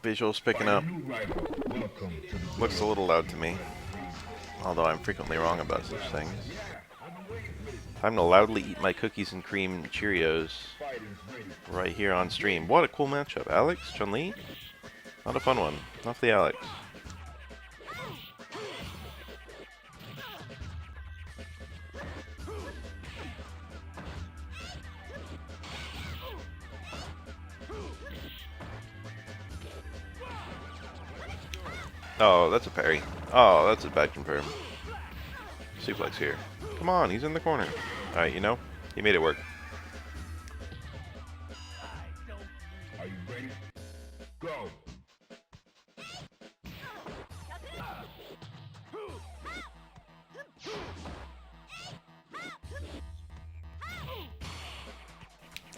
Visuals picking up. Looks a little loud to me, although I'm frequently wrong about such things. Time to loudly eat my cookies and cream Cheerios right here on stream. What a cool matchup. Alex, Chun-Li? Not a fun one. Not the Alex. Oh, that's a parry. Oh, that's a bad confirm. Suplex here. Come on, he's in the corner. Alright, you know, he made it work. Are you ready? Go!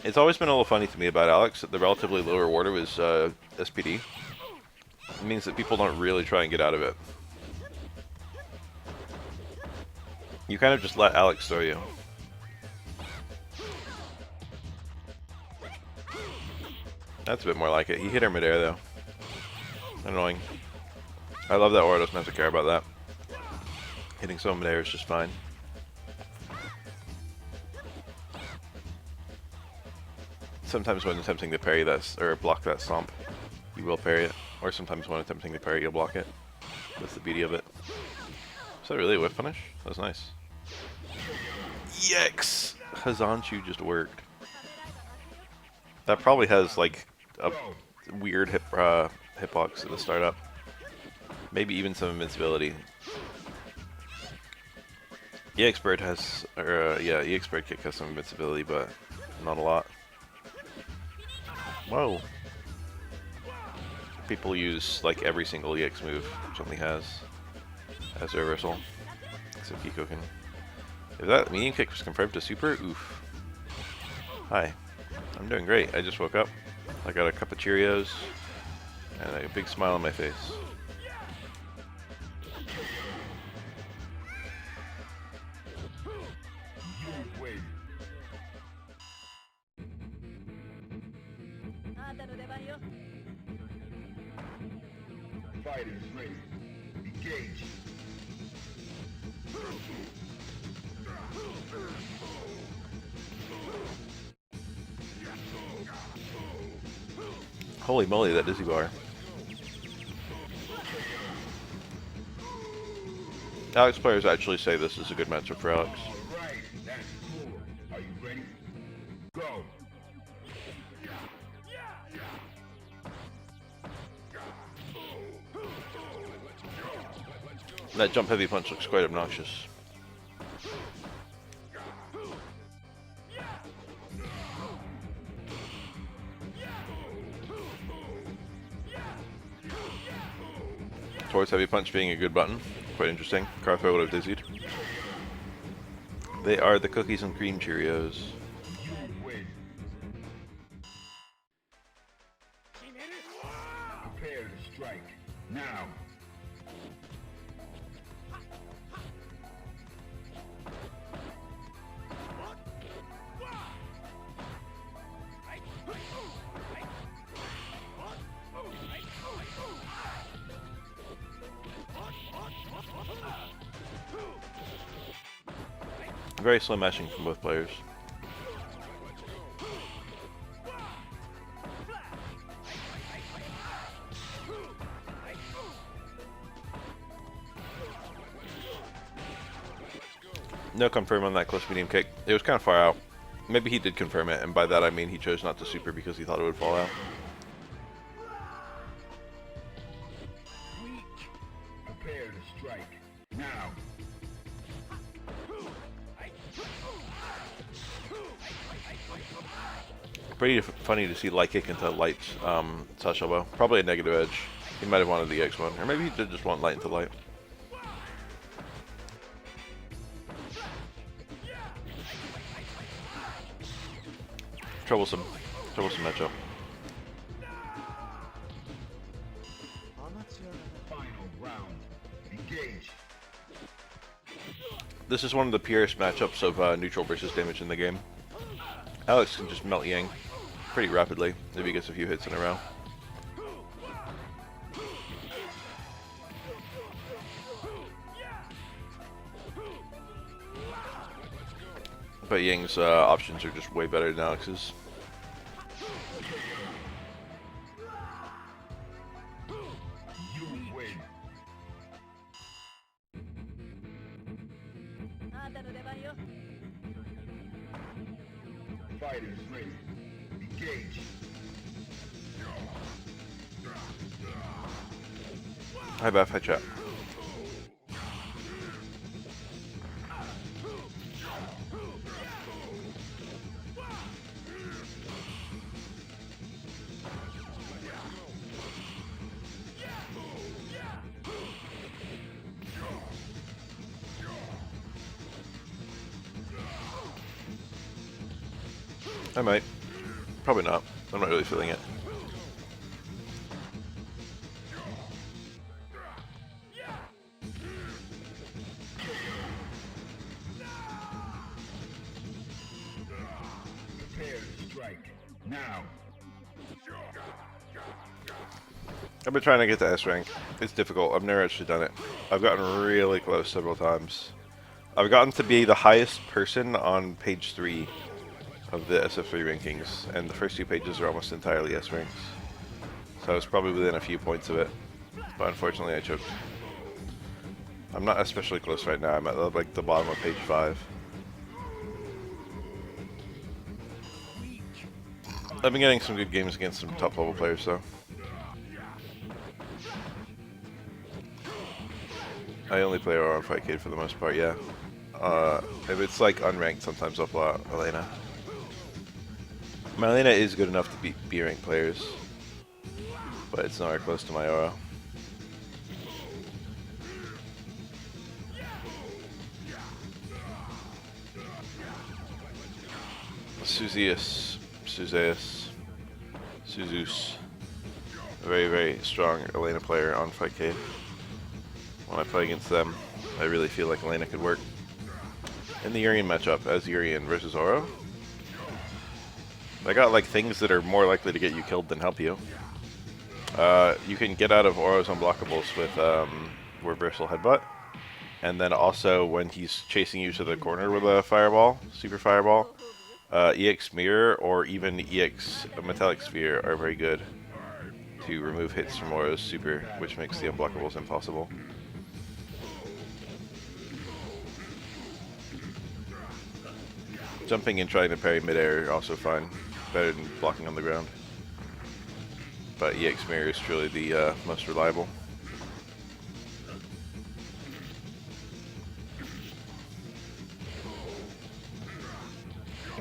It's always been a little funny to me about Alex that the relatively low rewarder was SPD. It means that people don't really try and get out of it. You kind of just let Alex throw you. That's a bit more like it. He hit her midair though. Annoying. I love that Aura doesn't have to care about that. Hitting someone midair is just fine. Sometimes when attempting to parry that, or block that stomp, you will parry it. Or sometimes when attempting to parry, you'll block it. That's the beauty of it. Is that really a whiff punish? That was nice. Yikes! Hazanchu just worked. That probably has like a weird hitbox at the startup. Maybe even some invincibility. EX-Bird has, or yeah, EX-Bird kick has some invincibility, but not a lot. Whoa. People use like every single EX move Chun-Li has as a reversal. Except Kiko can. If that medium kick was confirmed to super, oof. Hi. I'm doing great. I just woke up. I got a cup of Cheerios and a big smile on my face. Fighters ready. Engage. Holy moly, that dizzy bar. Alex players actually say this is a good matchup for Alex. Alright, that's cool. Are you ready? Go! That jump heavy punch looks quite obnoxious. Towards heavy punch being a good button. Quite interesting. Carthrow would have dizzied. They are the cookies and cream Cheerios. Prepare to strike. Now! Very slow mashing from both players. No confirm on that close medium kick. It was kind of far out. Maybe he did confirm it, and by that I mean he chose not to super because he thought it would fall out. Prepare to strike. Now! Pretty funny to see light kick into light touch elbow. Probably a negative edge. He might have wanted the X1, or maybe he did just want light into light. Troublesome matchup. Final round. Engage. This is one of the purest matchups of neutral versus damage in the game. Alex can just melt Yang pretty rapidly if he gets a few hits in a row. But Ying's options are just way better than Alex's. You win. Fighters ready. Engage. Hi Beth, hi chat. I might. Probably not. I'm not really feeling it. Prepare to strike. Now. I've been trying to get to S rank. It's difficult. I've never actually done it. I've gotten really close several times. I've gotten to be the highest person on page 3 of the SF3 rankings, and the first 2 pages are almost entirely S ranks. So I was probably within a few points of it, but unfortunately I choked. I'm not especially close right now. I'm at like the bottom of page 5. I've been getting some good games against some top level players though. I only play her on Fightcade for the most part, yeah. If it's like unranked, sometimes I'll pull out Elena. My Elena is good enough to beat B-ranked players, but it's nowhere close to my aura. Suzeus, Suzeus. A very, very strong Elena player on Fightcade. When I play against them, I really feel like Elena could work. In the Urian matchup, as Urian versus Oro, I got like things that are more likely to get you killed than help you. You can get out of Oro's unblockables with reversal headbutt, and then also when he's chasing you to the corner with a fireball, super fireball, EX Mirror or even EX Metallic Sphere are very good to remove hits from Oro's super, which makes the unblockables impossible. Jumping and trying to parry midair are also fine, better than blocking on the ground. But EX Mirror is truly the most reliable.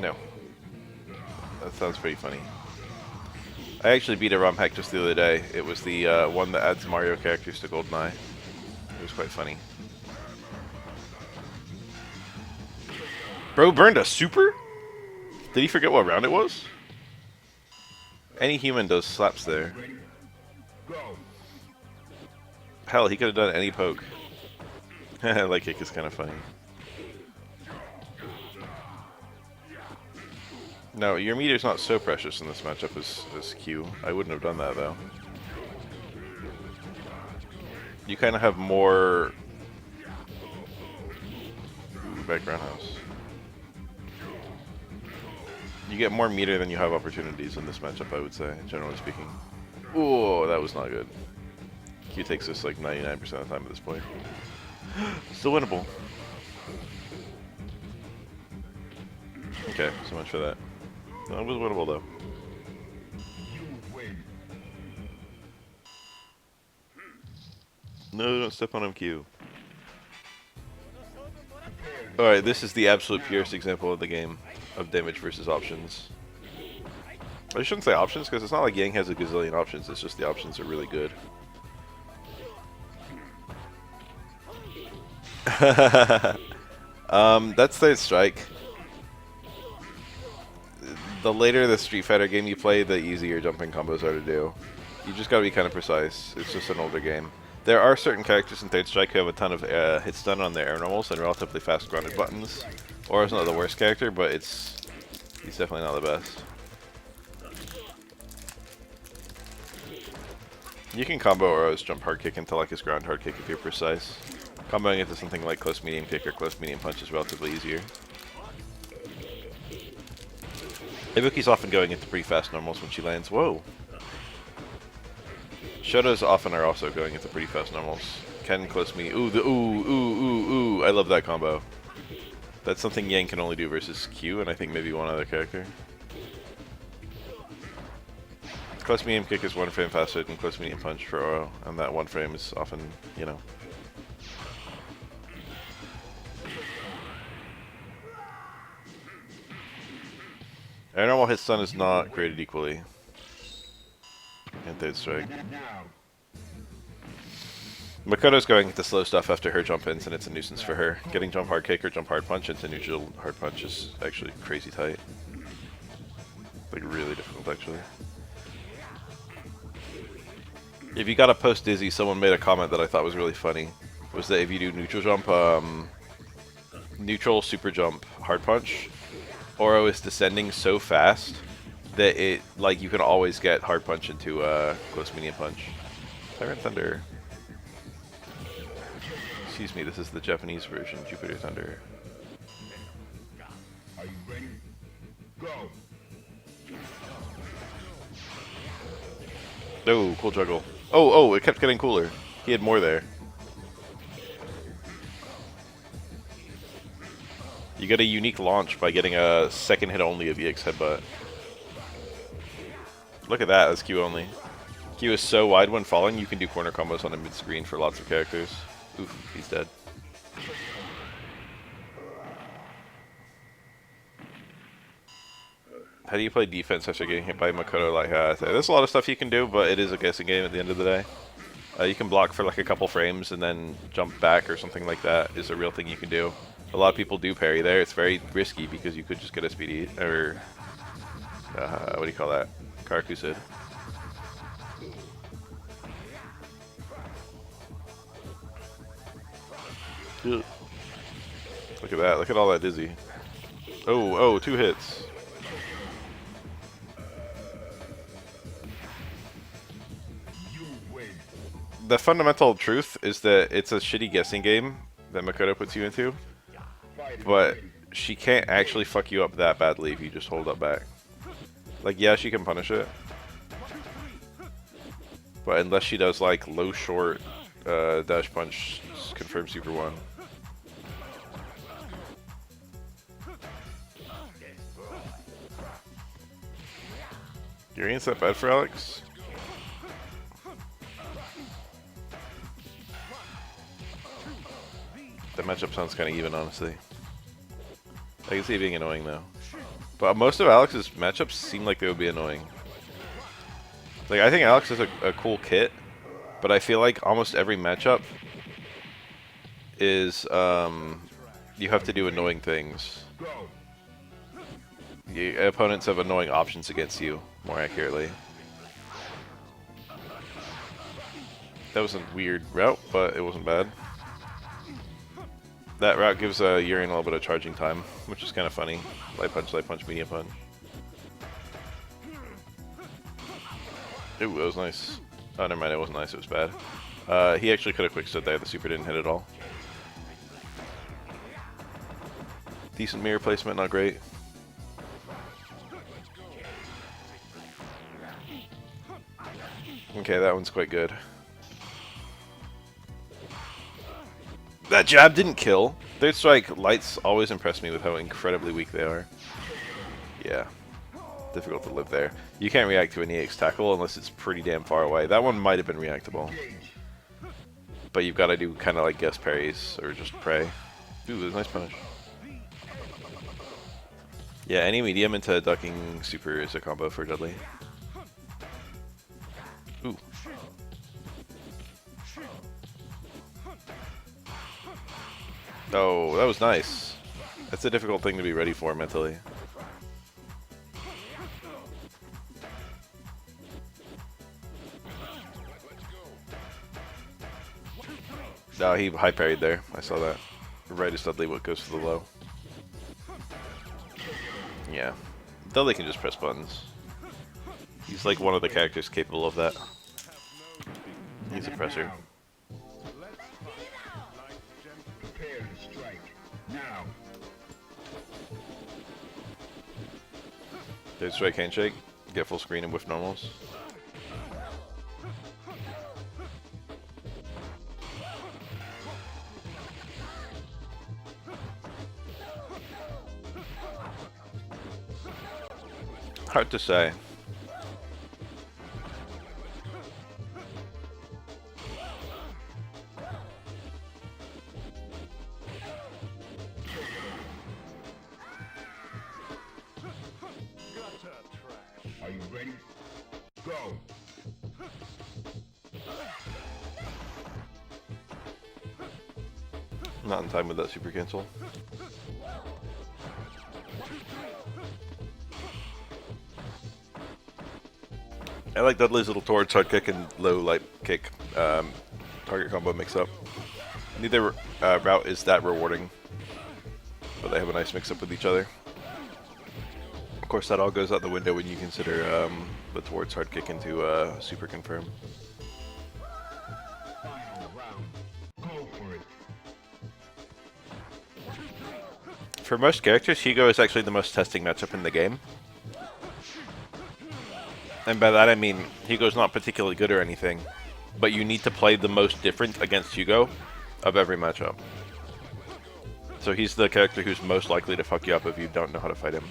No. That sounds pretty funny. I actually beat a ROM hack just the other day. It was the one that adds Mario characters to GoldenEye. It was quite funny. Bro burned a super? Did he forget what round it was? Any human does slaps there. Hell, he could have done any poke. Light kick is kind of funny. No, your meter's not so precious in this matchup as Q. I wouldn't have done that though. You kind of have more... Ooh, background house. You get more meter than you have opportunities in this matchup, I would say, generally speaking. Ooh, that was not good. Q takes this like 99% of the time at this point. Still winnable. Okay, so much for that. No, it was winnable though. No, don't step on him, Q. Alright, this is the absolute purest example of the game of damage versus options. I shouldn't say options because it's not like Yang has a gazillion options, it's just the options are really good. That's third strike. The later the Street Fighter game you play, the easier jumping combos are to do. You just gotta be kind of precise. It's just an older game. There are certain characters in Third Strike who have a ton of hits done on their air normals and relatively fast grounded buttons. Oro's not the worst character, but he's definitely not the best. You can combo Oro's jump hard kick into like his ground hard kick if you're precise. Comboing into something like close medium kick or close medium punch is relatively easier. Ibuki's often going into pretty fast normals when she lands. Whoa! Shotos often are also going into pretty fast normals. Ken close me. Ooh, the ooh. I love that combo. That's something Yang can only do versus Q, and I think maybe one other character. Close medium kick is 1 frame faster than close medium punch for Oro, and that 1 frame is often, you know. Air normal hit stun is not created equally. And third strike. Makoto's going into slow stuff after her jump ins, and it's a nuisance for her. Getting jump hard kick or jump hard punch into neutral hard punch is actually crazy tight. Like, really difficult, actually. If you got a post dizzy, someone made a comment that I thought was really funny. Was that if you do neutral jump, neutral super jump hard punch, Oro is descending so fast that it, like, you can always get hard punch into close medium punch. Tyrant Thunder. Excuse me, this is the Japanese version, Jupiter Thunder. Are you ready? Go. Oh, cool juggle. Oh, it kept getting cooler. He had more there. You get a unique launch by getting a second hit only of EX headbutt. Look at that, that's Q only. Q is so wide when falling, you can do corner combos on a mid-screen for lots of characters. Oof, he's dead. How do you play defense after getting hit by Makoto like that? There's a lot of stuff you can do, but it is a guessing game at the end of the day. You can block for like a couple frames and then jump back or something like that is a real thing you can do. A lot of people do parry there. It's very risky because you could just get a speedy, or what do you call that? Karakusid. Look at that. Look at all that dizzy. Oh, 2 hits. The fundamental truth is that it's a shitty guessing game that Makoto puts you into, but she can't actually fuck you up that badly if you just hold up back. Like, yeah, she can punish it, but unless she does like low short dash punch confirm super 1. Urian's that bad for Alex? The matchup sounds kind of even, honestly. I can see it being annoying, though. But most of Alex's matchups seem like they would be annoying. Like, I think Alex is a cool kit, but I feel like almost every matchup is, you have to do annoying things. Opponents have annoying options against you, more accurately. That was a weird route, but it wasn't bad. That route gives Urian a little bit of charging time, which is kind of funny. Light punch, medium punch. Ooh, that was nice. Oh, never mind, it wasn't nice, it was bad. He actually could have quickstood there, the super didn't hit at all. Decent mirror placement, not great. Okay, that one's quite good. That jab didn't kill. Third strike lights always impress me with how incredibly weak they are. Yeah. Difficult to live there. You can't react to an EX tackle unless it's pretty damn far away. That one might have been reactable. But you've got to do kind of like guess parries or just pray. Ooh, there's a nice punish. Yeah, any medium into ducking super is a combo for Dudley. Ooh. Oh, that was nice. That's a difficult thing to be ready for mentally. No, he high parried there. I saw that. Right is Dudley what goes for the low. Yeah. Dudley can just press buttons. He's like one of the characters capable of that. He's a presser. Prepare to strike. Now. There's strike handshake. Get full screen and whiff normals. Hard to say. Are you ready? Go! Not in time with that super cancel. I like Dudley's little towards hard kick and low light kick target combo mix up. Neither route is that rewarding, but they have a nice mix up with each other. Of course, that all goes out the window when you consider the towards hard kick into super confirm. Final round. Go for it. For most characters, Hugo is actually the most testing matchup in the game. And by that I mean, Hugo's not particularly good or anything, but you need to play the most different against Hugo of every matchup. So he's the character who's most likely to fuck you up if you don't know how to fight him.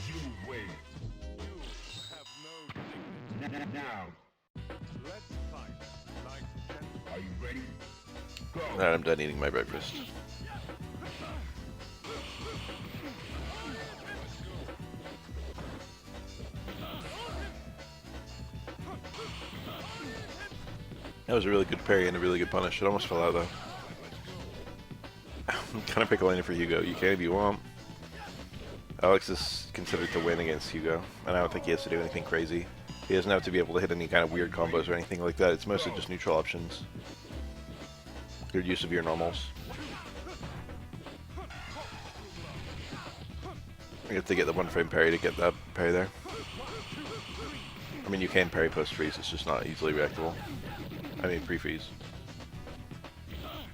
You win. Now. Are you ready? Go! Alright, I'm done eating my breakfast. That was a really good parry and a really good punish. It almost fell out though. I'm kind of pickling for Hugo. You can if you want. Alex is considered to win against Hugo, and I don't think he has to do anything crazy. He doesn't have to be able to hit any kind of weird combos or anything like that. It's mostly just neutral options. Good use of your normals. You have to get the one frame parry to get that parry there. I mean, you can parry post freeze, it's just not easily reactable. I mean, pre-freeze.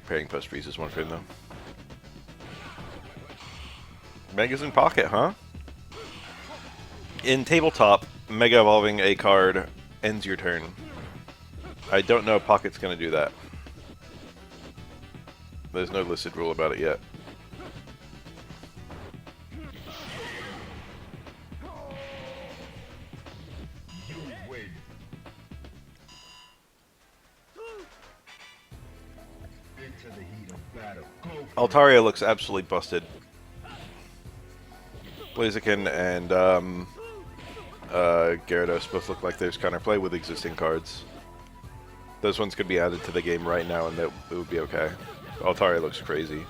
Parrying post freeze is one frame though. Mega's in Pocket, huh? In tabletop, Mega evolving a card ends your turn. I don't know if Pocket's gonna do that. There's no listed rule about it yet. You win. Into the heat of battle. Go for it. Altaria looks absolutely busted. Blaziken and Gyarados both look like there's counterplay with existing cards. Those ones could be added to the game right now and it would be okay. Altaria looks crazy.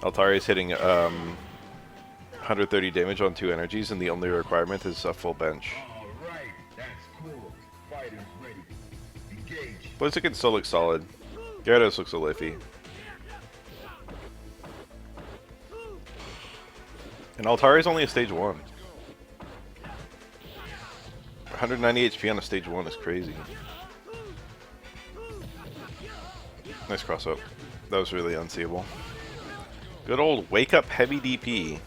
Altaria is hitting 130 damage on 2 energies, and the only requirement is a full bench. Alright, that's cool. Fighters ready. Engage. Blaziken still looks solid. Gyarados looks a little iffy. And Altaria is only a stage 1. 190 HP on a stage 1 is crazy. Nice cross up. That was really unseeable. Good old wake up heavy DP.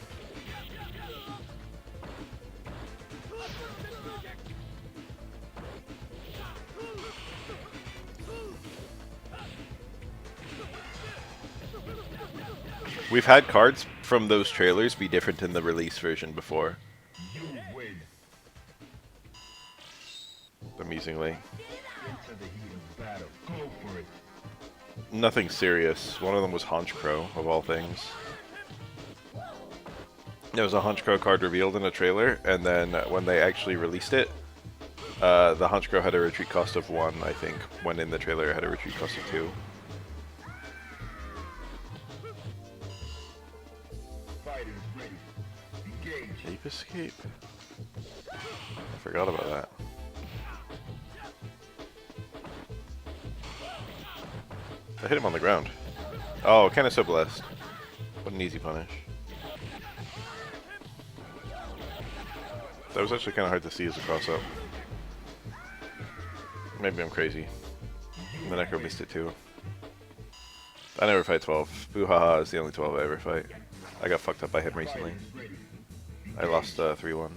We've had cards from those trailers be different in the release version before. You win. Amusingly. Into the heat of battle. Go for it. Nothing serious. One of them was Honchkrow, of all things. There was a Honchkrow card revealed in a trailer, and then when they actually released it, the Honchkrow had a retreat cost of 1, I think, when in the trailer it had a retreat cost of 2. Fighters ready. Engage. Ape Escape? I forgot about that. I hit him on the ground. Oh, kinda so blessed. What an easy punish. That was actually kinda hard to see as a cross-up. Maybe I'm crazy. The Necro missed it too. I never fight 12. Boo-ha-ha is the only 12 I ever fight. I got fucked up by him recently. I lost 3-1.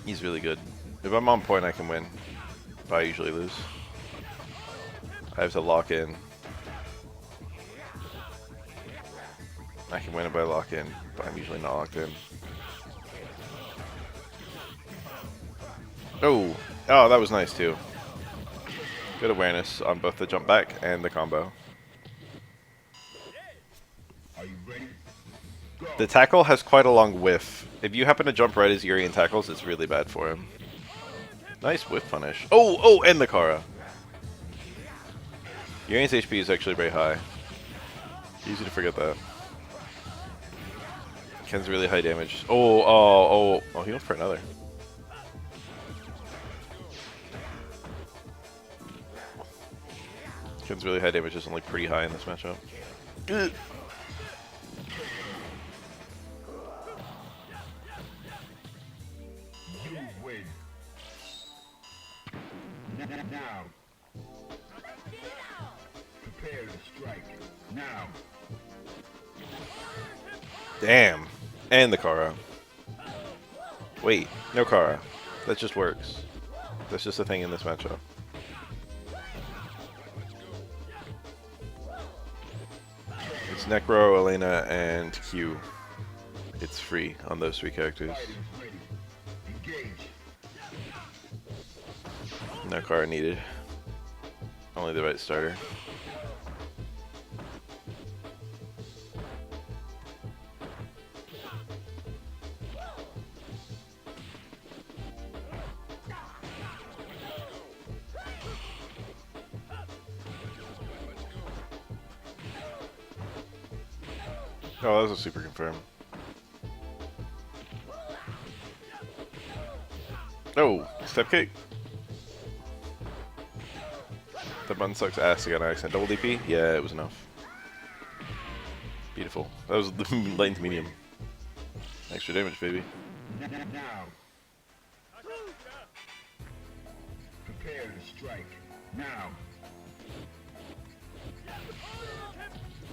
He's really good. If I'm on point, I can win. But I usually lose. I have to lock in. I can win it by lock in, but I'm usually not locked in. Oh! Oh, that was nice too. Good awareness on both the jump back and the combo. The tackle has quite a long whiff. If you happen to jump right as Urian tackles, it's really bad for him. Nice whiff punish. Oh, oh, and the Kara. Urian's HP is actually very high. Easy to forget that. Ken's really high damage. Oh, oh, oh. Oh, he went for another. Ken's really high damage is only pretty high in this matchup. Ugh. You win. Now. Prepare to strike. Now. Damn. And the Kara. Wait, no Kara. That just works. That's just a thing in this matchup. It's Necro, Elena, and Q. It's free on those 3 characters. No Kara needed. Only the right starter. Oh, that was a super confirm. Oh, step kick. The button sucks ass again. I accident double DP. Yeah, it was enough. Beautiful. That was the light into medium. Extra damage, baby. Now. Prepare to strike. Now.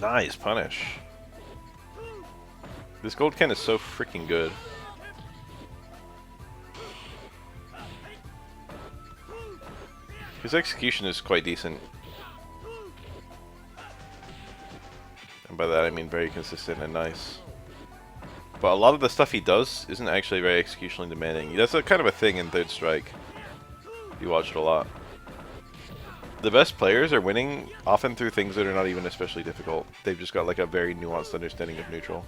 Nice punish. This gold Ken is so freaking good. His execution is quite decent. And by that I mean very consistent and nice. But a lot of the stuff he does isn't actually very executionally demanding. That's a kind of a thing in Third Strike. You watch it a lot. The best players are winning often through things that are not even especially difficult. They've just got like a very nuanced understanding of neutral.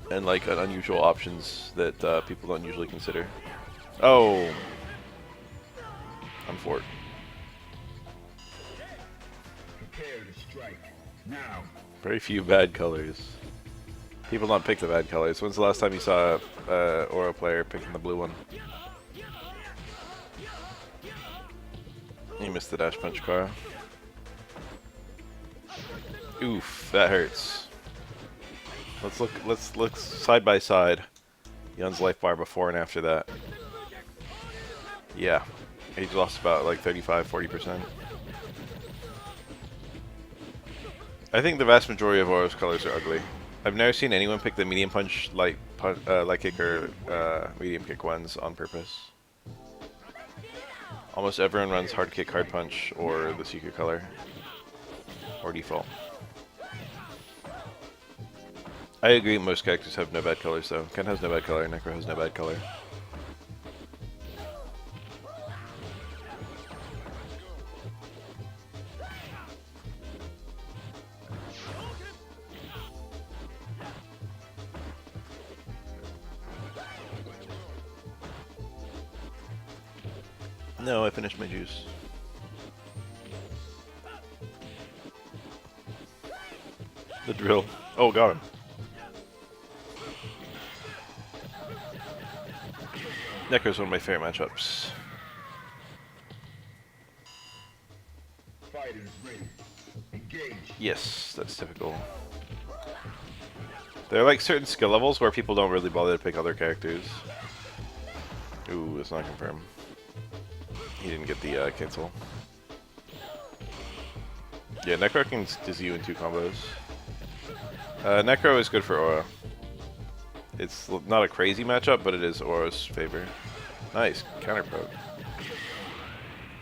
And like unusual options that people don't usually consider. Oh! I'm for it. Prepare to strike. Now. Very few bad colors. People don't pick the bad colors. When's the last time you saw a Oro player picking the blue one? You missed the dash punch, Kara. Oof, that hurts. Let's look side by side. Yun's life bar before and after that. Yeah. He's lost about like 35-40%. I think the vast majority of Oro's colors are ugly. I've never seen anyone pick the medium punch, light kick, or medium kick ones on purpose. Almost everyone runs hard kick, hard punch, or the secret color, or default. I agree, most characters have no bad colors though. Ken has no bad color, Necro has no bad color. No, I finished my juice. The drill. Oh, got him. Necro's one of my favorite matchups. Fighters ready. Engage. Yes, that's typical. There are like certain skill levels where people don't really bother to pick other characters. Ooh, it's not confirmed. He didn't get the cancel. Yeah, Necro can diz you in 2 combos. Necro is good for Aura. It's not a crazy matchup, but it is Aura's favor. Nice, counter poke.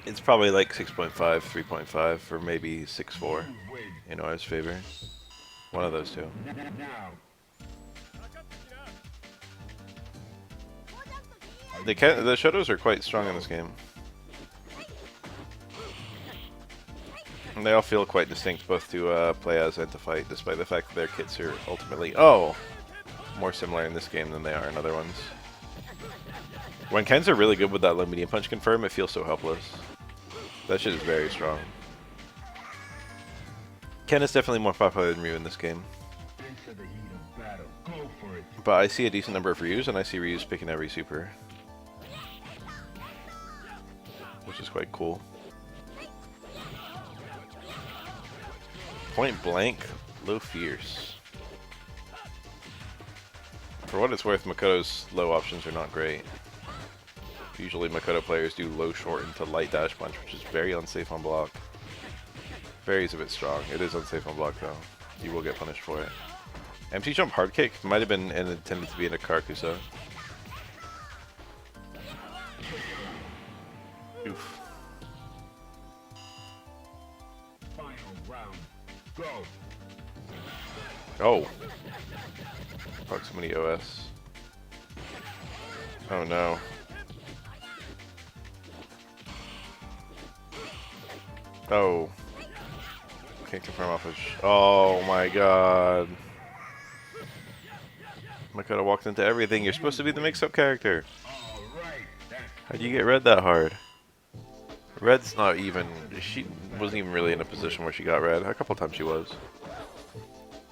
It's probably like 6.5, 3.5, or maybe 6.4 in Aura's favor. One of those two. The shadows are quite strong in this game. And they all feel quite distinct, both to play as and to fight, despite the fact that their kits are ultimately, more similar in this game than they are in other ones. When Kens are really good with that low medium punch confirm, it feels so helpless. That shit is very strong. Ken is definitely more popular than Ryu in this game. But I see a decent number of Ryus, and I see Ryus picking every super. Which is quite cool. Point blank, low fierce. For what it's worth, Makoto's low options are not great. Usually Makoto players do low short into light dash punch, which is very unsafe on block. Varies a bit strong. It is unsafe on block though. You will get punished for it. Empty jump hard kick might have been intended to be in a Karakusa. Oof. Final round. Go. Oh. Proximity OS. Oh no. Oh. Can't confirm off of. Oh my god. Makoto walked into everything. You're supposed to be the mix-up character. How'd you get red that hard? Red's not even. She wasn't even really in a position where she got red. A couple times she was.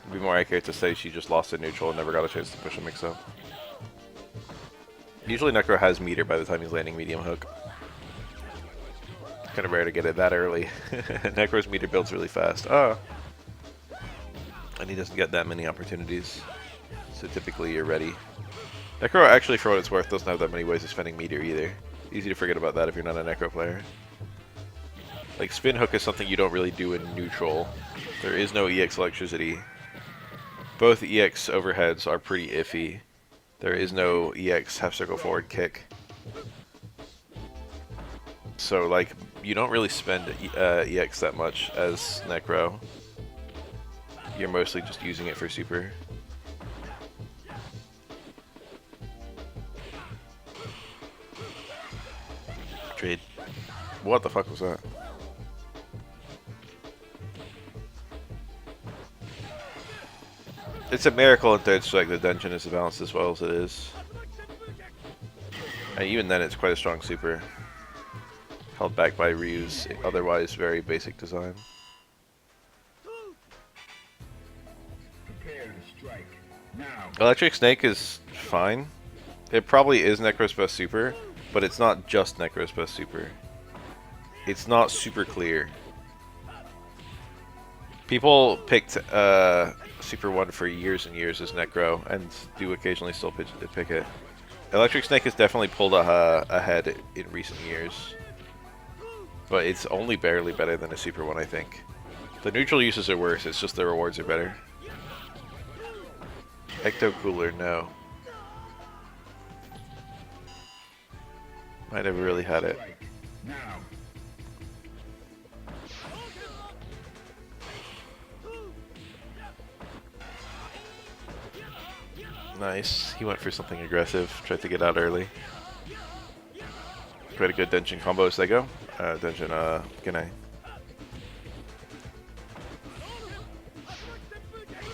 It'd be more accurate to say she just lost a neutral and never got a chance to push a mix-up. Usually Necro has meter by the time he's landing medium hook. Kind of rare to get it that early. Necro's meter builds really fast. And he doesn't get that many opportunities. So typically you're ready. Necro actually, for what it's worth, doesn't have that many ways of spending meter either. Easy to forget about that if you're not a Necro player. Like, spin hook is something you don't really do in neutral. There is no EX electricity. Both EX overheads are pretty iffy. There is no EX half circle forward kick. So, like, you don't really spend EX that much as Necro. You're mostly just using it for super. Trade. What the fuck was that? It's a miracle in third strike the dungeon is balanced as well as it is. And even then it's quite a strong super. Held back by Ryu's otherwise very basic design. Prepare to strike. Now. Electric Snake is fine. It probably is Necro's best super, but it's not just Necro's best super. It's not super clear. People picked Super 1 for years and years as Necro, and do occasionally still pick it. Electric Snake has definitely pulled ahead in recent years. But it's only barely better than a Super 1, I think. The neutral uses are worse, it's just the rewards are better. Ecto Cooler, no. I never really had it. Now. Nice. He went for something aggressive, tried to get out early. Quite a good Denshin combo as they go. Denshin, Gane.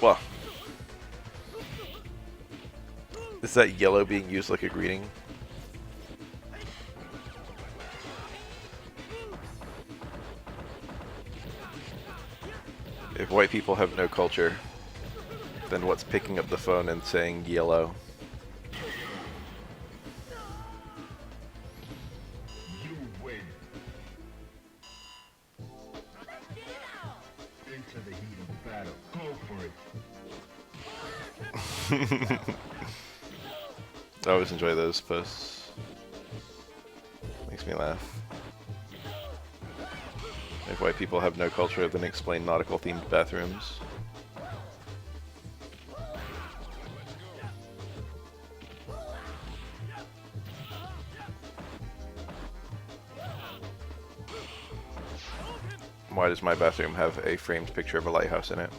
Well. Is that yellow being used like a greeting? If white people have no culture, then what's picking up the phone and saying yellow? You win. Into the heat of battle. Go for it. I always enjoy those posts. Makes me laugh. If white people have no culture, then explain nautical-themed bathrooms. Why does my bathroom have a framed picture of a lighthouse in it?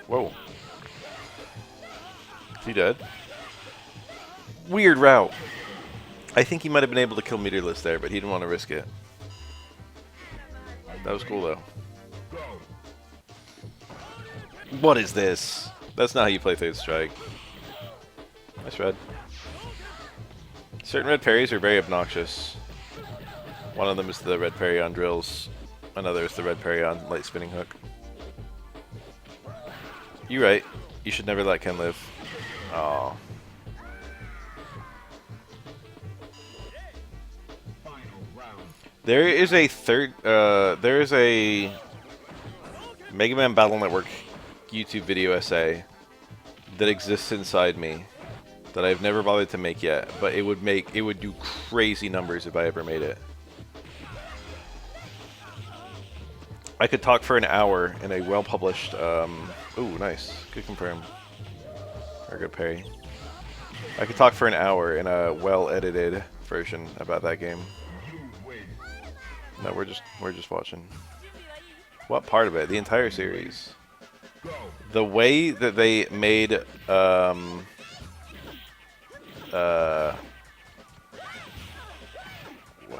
Whoa. Is he dead? Weird route. I think he might have been able to kill Meteorless there, but he didn't want to risk it. That was cool, though. What is this? That's not how you play Third Strike. Nice red. Certain red parries are very obnoxious. One of them is the red parry on drills. Another is the red parry on light spinning hook. You're right. You should never let Ken live. Aww. There is a there is a Mega Man Battle Network YouTube video essay that exists inside me that I've never bothered to make yet, but it would do crazy numbers if I ever made it. I could talk for an hour in a well-published, ooh, nice. Good confirm. Or good parry. I could talk for an hour in a well-edited version about that game. No, we're just watching. What part of it? The entire series. The way that they made, how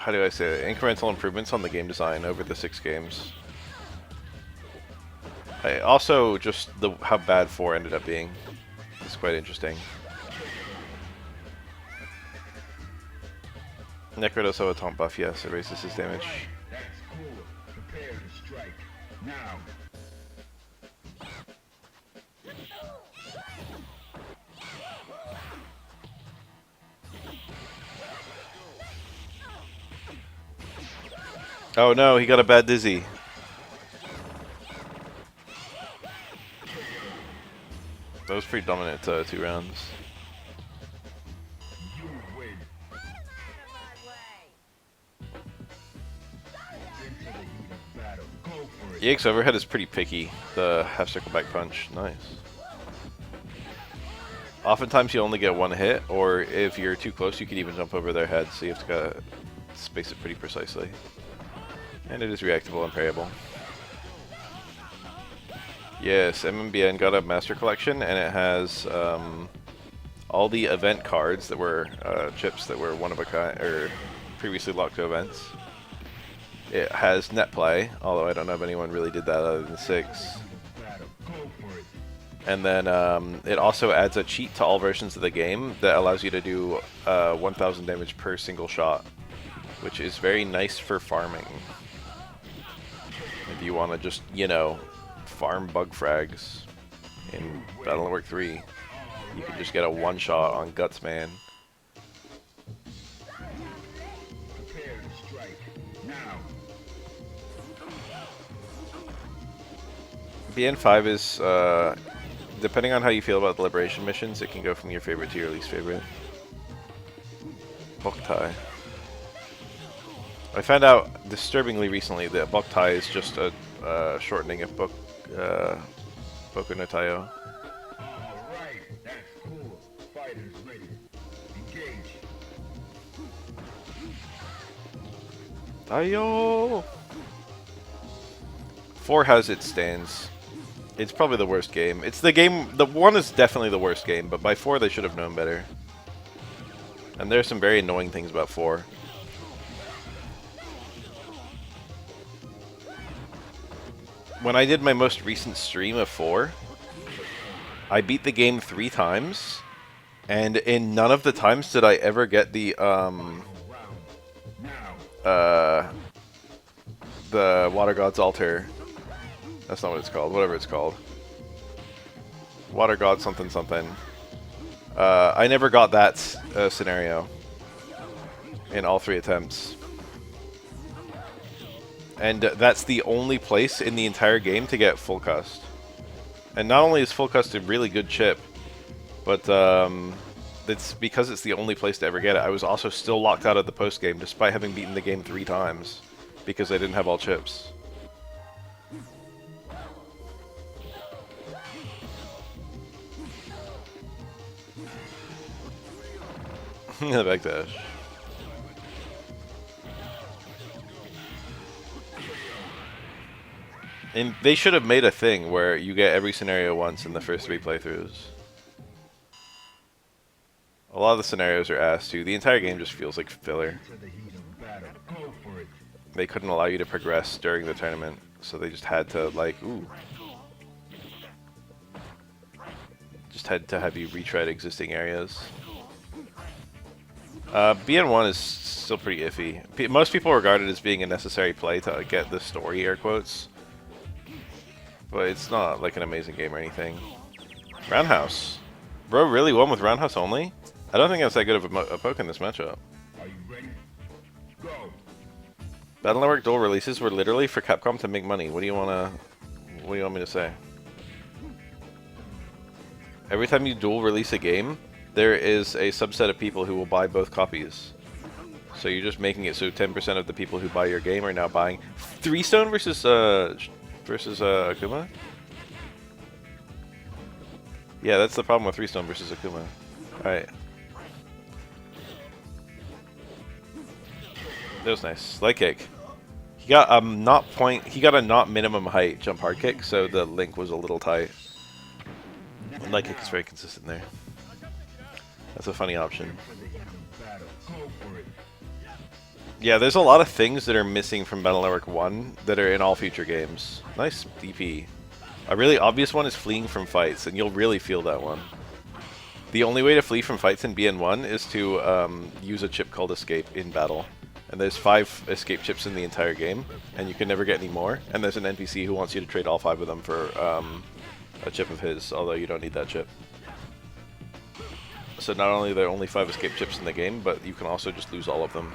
do I say it? Incremental improvements on the game design over the 6 games. Also, just how bad 4 ended up being is quite interesting. Necro does have a taunt buff, yes, it raises his damage. That's cool. Prepare to strike. Now. Oh no, he got a bad dizzy. That was pretty dominant 2 rounds. EX overhead is pretty picky. The half circle back punch, nice. Oftentimes you only get 1 hit, or if you're too close, you can even jump over their head. So you have to space it pretty precisely. And it is reactable and parryable. Yes, MMBN got a master collection, and it has all the event cards that were chips that were one of a kind or previously locked to events. It has net play, although I don't know if anyone really did that other than 6. And then it also adds a cheat to all versions of the game that allows you to do 1,000 damage per single shot, which is very nice for farming. If you want to just, you know, farm bug frags in Battle Network 3, you can just get a one-shot on Guts Man. BN5 is, depending on how you feel about the Liberation missions, it can go from your favorite to your least favorite. Boktai. I found out disturbingly recently that Boktai is just a shortening of Boku no Taiyo. Alright, that's cool. Fighters ready. Engage. Taiyo! 4 has its stands. It's probably the worst game. It's the game, the 1 is definitely the worst game, but by 4 they should have known better. And there's some very annoying things about 4. When I did my most recent stream of 4, I beat the game 3 times, and in none of the times did I ever get the Water God's Altar. That's not what it's called, whatever it's called. Water God something something. I never got that scenario in all 3 attempts. And that's the only place in the entire game to get full cust. And not only is full cust a really good chip, but it's because it's the only place to ever get it. I was also still locked out of the post game despite having beaten the game 3 times because I didn't have all chips. The backdash. And they should have made a thing where you get every scenario once in the first 3 playthroughs. A lot of the scenarios are ass too. The entire game just feels like filler. They couldn't allow you to progress during the tournament, so they just had to like, just had to have you retread existing areas. BN1 is still pretty iffy. Most people regard it as being a necessary play to get the story, air quotes. But it's not like an amazing game or anything. Roundhouse. Bro really won with Roundhouse only? I don't think that's that good of a poke in this matchup. Are you ready? Go. Battle Network dual releases were literally for Capcom to make money. What do you want me to say? Every time you dual release a game, there is a subset of people who will buy both copies. So you're just making it so 10% of the people who buy your game are now buying 3 Stone versus Akuma? Yeah, that's the problem with 3 Stone versus Akuma. Alright. That was nice. Light kick. He got a not minimum height jump hard kick, so the link was a little tight. Light kick is very consistent there. That's a funny option. Yeah, there's a lot of things that are missing from Battle Network 1 that are in all future games. Nice DP. A really obvious one is fleeing from fights, and you'll really feel that one. The only way to flee from fights in BN1 is to use a chip called Escape in battle. And there's 5 escape chips in the entire game, and you can never get any more. And there's an NPC who wants you to trade all 5 of them for a chip of his, although you don't need that chip. So not only are there only 5 escape chips in the game, but you can also just lose all of them.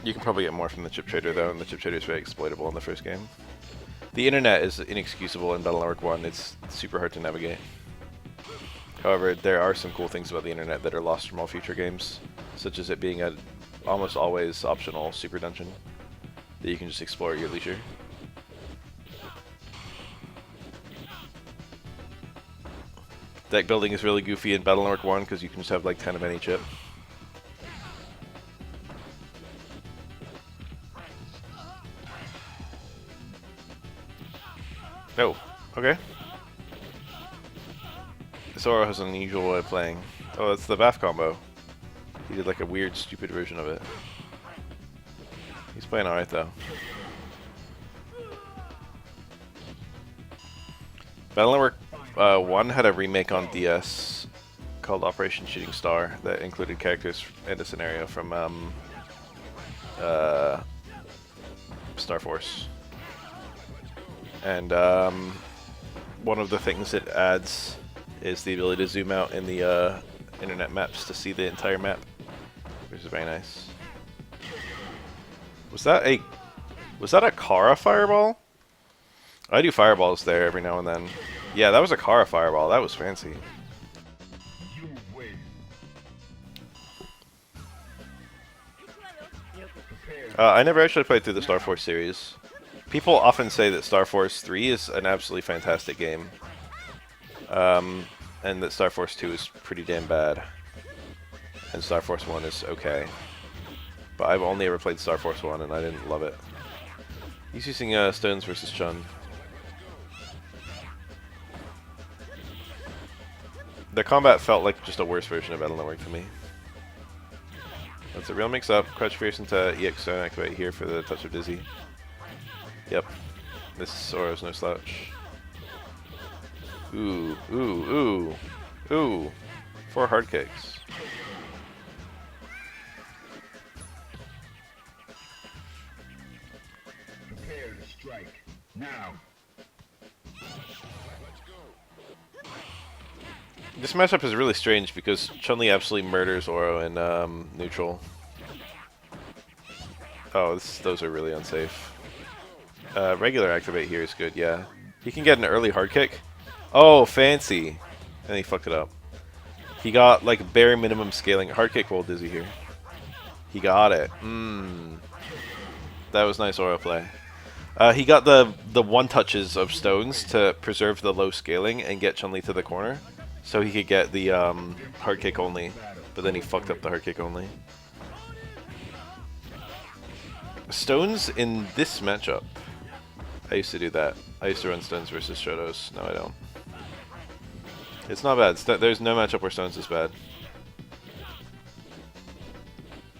You can probably get more from the chip trader though, and the chip trader is very exploitable in the first game. The internet is inexcusable in Battle Network 1, it's super hard to navigate. However, there are some cool things about the internet that are lost from all future games, such as it being a almost always optional super dungeon that you can just explore at your leisure. Deck building is really goofy in Battle Network 1 because you can just have like 10 of any chip. Oh, okay. Zoro has an unusual way of playing. Oh, that's the BAF combo. He did like a weird, stupid version of it. He's playing alright though. Battle Network 1 had a remake on DS called Operation Shooting Star that included characters and a scenario from Star Force. And one of the things it adds is the ability to zoom out in the internet maps to see the entire map, which is very nice. Was that a Kara fireball? I do fireballs there every now and then. Yeah, that was a Kara fireball. That was fancy. You win. I never actually played through the Star Force series. People often say that Star Force 3 is an absolutely fantastic game. And that Star Force 2 is pretty damn bad. And Star Force 1 is okay. But I've only ever played Star Force 1 and I didn't love it. He's using Stones versus Chun. The combat felt like just a worse version of Battle Network to me. That's a real mix-up. Crouch Fierce into EX Stone activate here for the touch of Dizzy. Yep. This Zoro's no slouch. Ooh, ooh, ooh, ooh. 4 hard kicks. Prepare to strike. Now. This matchup is really strange because Chun-Li absolutely murders Zoro in neutral. Oh, those are really unsafe. Regular activate here is good, yeah. He can get an early hard kick. Oh, fancy. and he fucked it up. He got like bare minimum scaling. Hard kick roll Dizzy here. He got it. That was nice aura play. He got the one touches of stones to preserve the low scaling and get Chun-Li to the corner, so he could get the hard kick only. But then he fucked up the hard kick only. Stones in this matchup. I used to do that. I used to run stones versus Shotos. No, I don't. It's not bad. There's no matchup where stones is bad.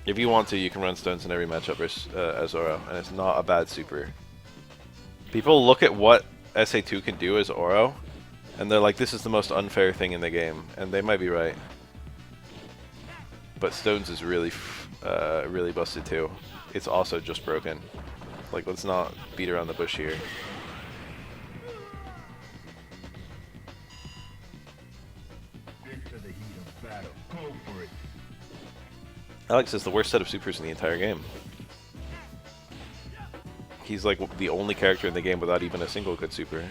If you want to, you can run stones in every matchup versus Oro, and it's not a bad super. People look at what SA2 can do as Oro, and they're like, this is the most unfair thing in the game, and they might be right. But stones is really, really busted too. It's also just broken. Like, let's not beat around the bush here. Alex is the worst set of supers in the entire game. He's like the only character in the game without even a single good super.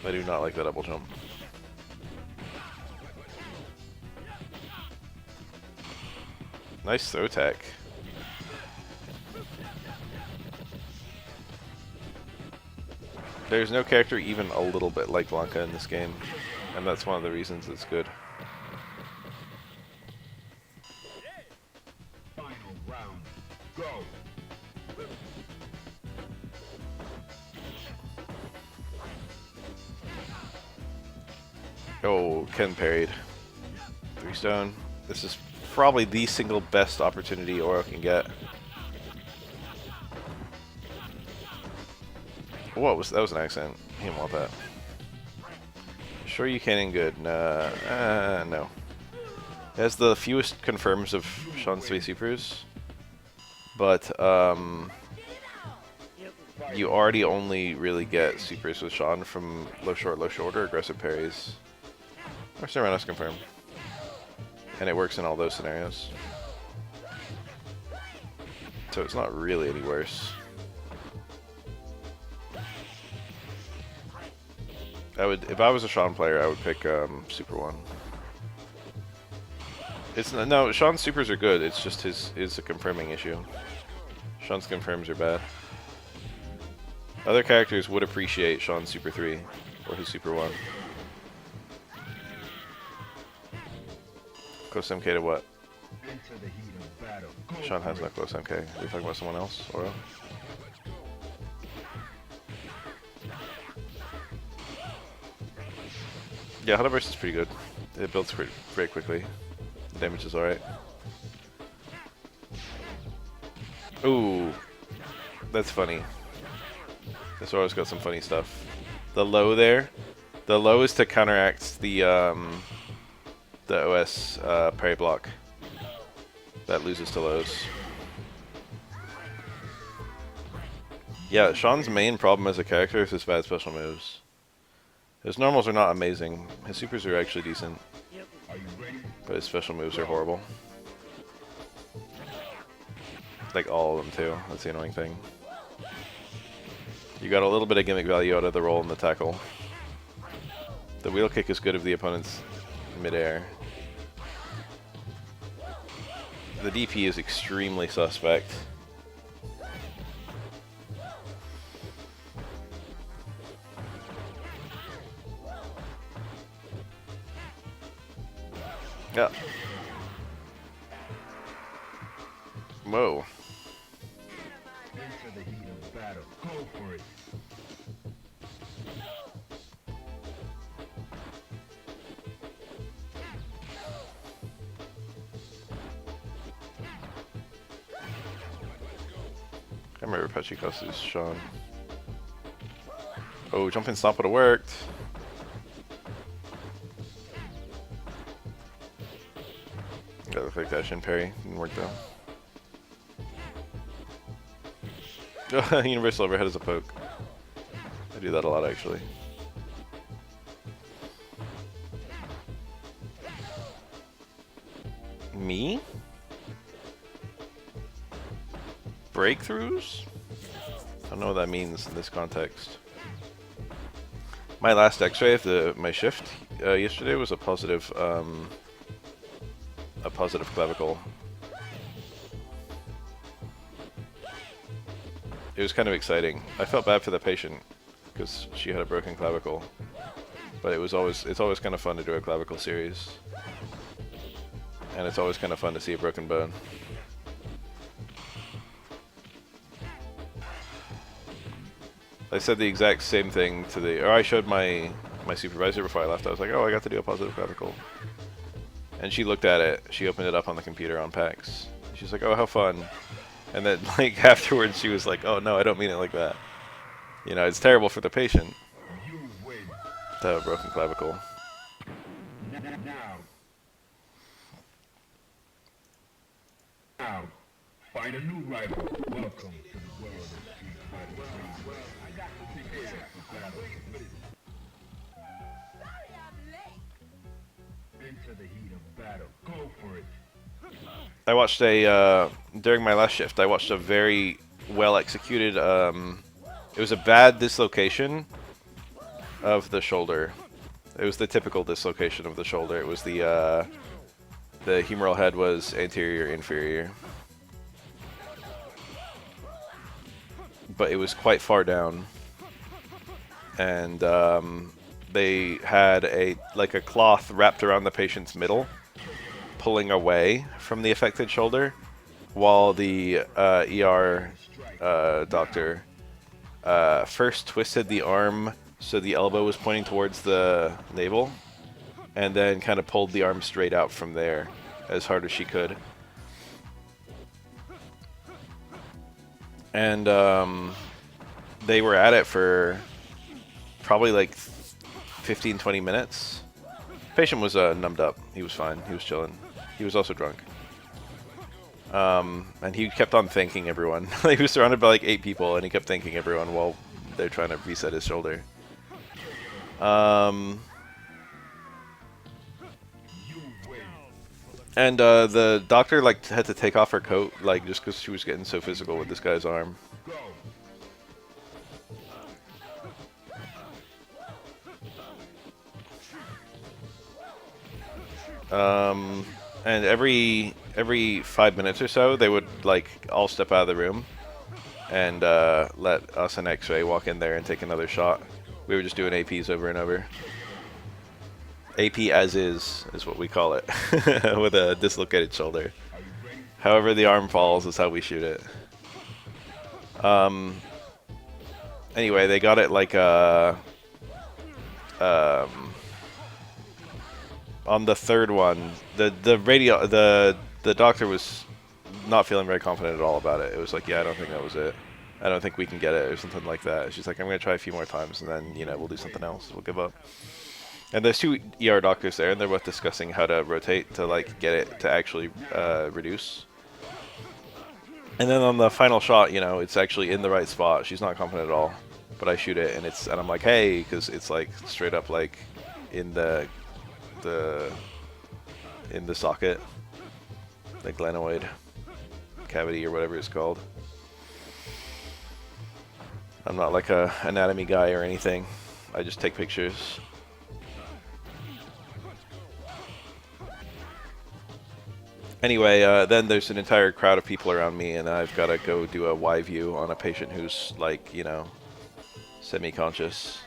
I do not like that double jump. Nice throw tech. There's no character even a little bit like Blanca in this game, and that's one of the reasons it's good. Final round. Go. Oh, Ken parried. 3 stone. This is probably the single best opportunity Oro can get. What was that? Was an accident. He didn't want that. Sure you can and good. No. It has the fewest confirms of Sean's 3 supers, but you already only really get supers with Sean from low short, or aggressive parries. Or Serranos confirm. And it works in all those scenarios. So it's not really any worse. If I was a Sean player, I would pick Super 1. No, Sean's supers are good, it's just his a confirming issue. Sean's confirms are bad. Other characters would appreciate Sean's Super 3, or his Super 1. Close MK to what? Sean has no close MK. Are we talking about someone else? Oro? Yeah, Huda Burst is pretty good. It builds very quickly. The damage is alright. Ooh. That's funny. This Oro's got some funny stuff. The low there. The low is to counteract the OS parry block that loses to lows. Yeah, Sean's main problem as a character is his bad special moves. His normals are not amazing. His supers are actually decent. But his special moves are horrible. Like all of them too. That's the annoying thing. You got a little bit of gimmick value out of the roll and the tackle. The wheel kick is good if the opponent's midair. The DP is extremely suspect. Yeah. Whoa. Into the heat of battle. Go for it. I remember Pachikosu's Sean. Oh, jumping stomp would have worked. Got the fake dash and parry. Didn't work though. Universal overhead is a poke. I do that a lot actually. Me? Breakthroughs? I don't know what that means in this context. My last X-ray of my shift yesterday was a positive clavicle. It was kind of exciting. I felt bad for the patient because she had a broken clavicle, but it's always kind of fun to do a clavicle series, and it's always kind of fun to see a broken bone. I said the exact same thing to I showed my supervisor before I left. I was like, oh, I got to do a positive clavicle. And she looked at it, she opened it up on the computer on PAX. She's like, oh, how fun. And then, like, afterwards she was like, oh, no, I don't mean it like that. You know, it's terrible for the patient to have a broken clavicle. Now, find a new rival. Welcome to the world of Street Fighter. I got to prepare for battle. Into the heat of battle. Go for it. I watched during my last shift, I watched a very well executed, it was a bad dislocation of the shoulder. It was the typical dislocation of the shoulder. It was the humeral head was anterior, inferior. But it was quite far down. And they had a cloth wrapped around the patient's middle, pulling away from the affected shoulder, while the ER doctor first twisted the arm so the elbow was pointing towards the navel, and then kind of pulled the arm straight out from there as hard as she could. And they were at it for probably like 15-20 minutes. Patient was numbed up. He was fine. He was chilling. He was also drunk. And he kept on thanking everyone. He was surrounded by like 8 people, and he kept thanking everyone while they're trying to reset his shoulder. And the doctor had to take off her coat, just because she was getting so physical with this guy's arm. And every 5 minutes or so, they would all step out of the room and let us and X-Ray walk in there and take another shot. We were just doing APs over and over. AP as is what we call it, with a dislocated shoulder. However the arm falls is how we shoot it. Anyway, they got it on the third one, the doctor was not feeling very confident at all about it. It was like, yeah, I don't think that was it. I don't think we can get it, or something like that. She's like, I'm going to try a few more times, and then, we'll do something else. We'll give up. And there's 2 ER doctors there, and they're both discussing how to rotate to, get it to actually reduce. And then on the final shot, it's actually in the right spot. She's not confident at all. But I shoot it, and I'm like, hey, because it's, straight up, in the socket, the glenoid cavity or whatever it's called. I'm not like a anatomy guy or anything. I just take pictures. Anyway, then there's an entire crowd of people around me, and I've got to go do a Y view on a patient who's semi-conscious,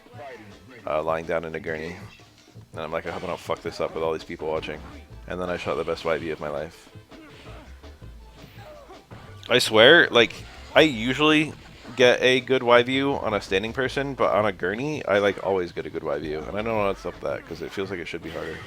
lying down in a gurney. And I'm like, I hope I don't fuck this up with all these people watching. And then I shot the best Y view of my life. I swear, I usually get a good Y view on a standing person, but on a gurney, I always get a good Y view. And I don't know what's up with that, because it feels like it should be harder.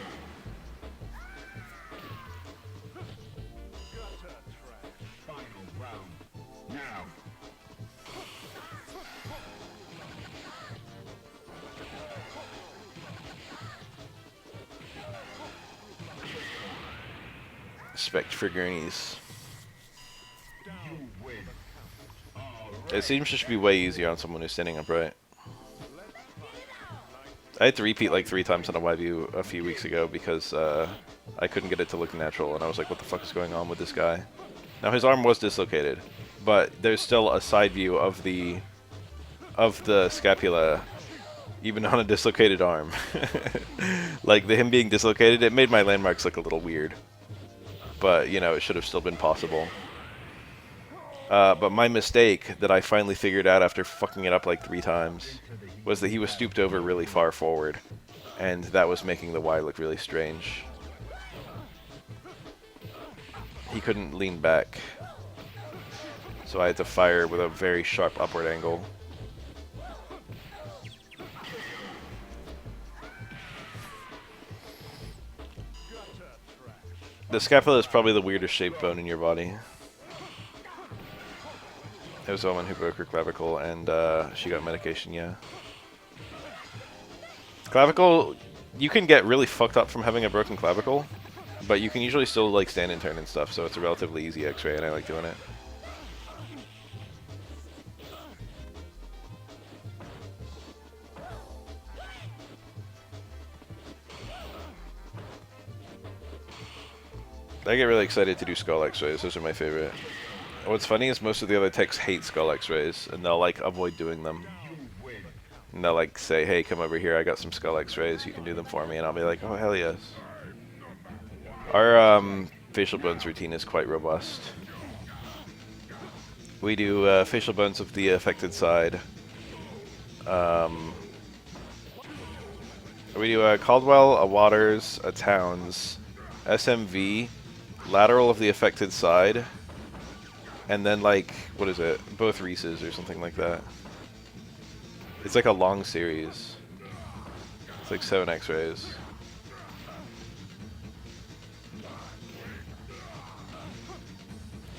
Respect for gurneys. It seems to should be way easier on someone who's standing upright. I had to repeat 3 times on a Y view a few weeks ago because I couldn't get it to look natural, and I was like, what the fuck is going on with this guy? Now his arm was dislocated, but there's still a side view of the scapula even on a dislocated arm. Like, him being dislocated, it made my landmarks look a little weird. But, you know, it should have still been possible. But my mistake that I finally figured out after fucking it up like 3 times was that he was stooped over really far forward. And that was making the Y look really strange. He couldn't lean back. So I had to fire with a very sharp upward angle. The scapula is probably the weirdest shaped bone in your body. There was a woman who broke her clavicle and she got medication, yeah. Clavicle, you can get really fucked up from having a broken clavicle, but you can usually still like stand and turn and stuff, so it's a relatively easy x-ray and I like doing it. I get really excited to do skull x-rays, those are my favorite. What's funny is most of the other techs hate skull x-rays, and they'll like avoid doing them. And they'll like say, hey, come over here, I got some skull x-rays, you can do them for me, and I'll be like, oh hell yes. Our facial bones routine is quite robust. We do facial bones of the affected side. We do a Caldwell, a Waters, a Towns, SMV, lateral of the affected side, and then like, what is it? Both Reese's or something like that. It's like a long series. It's like 7 x-rays.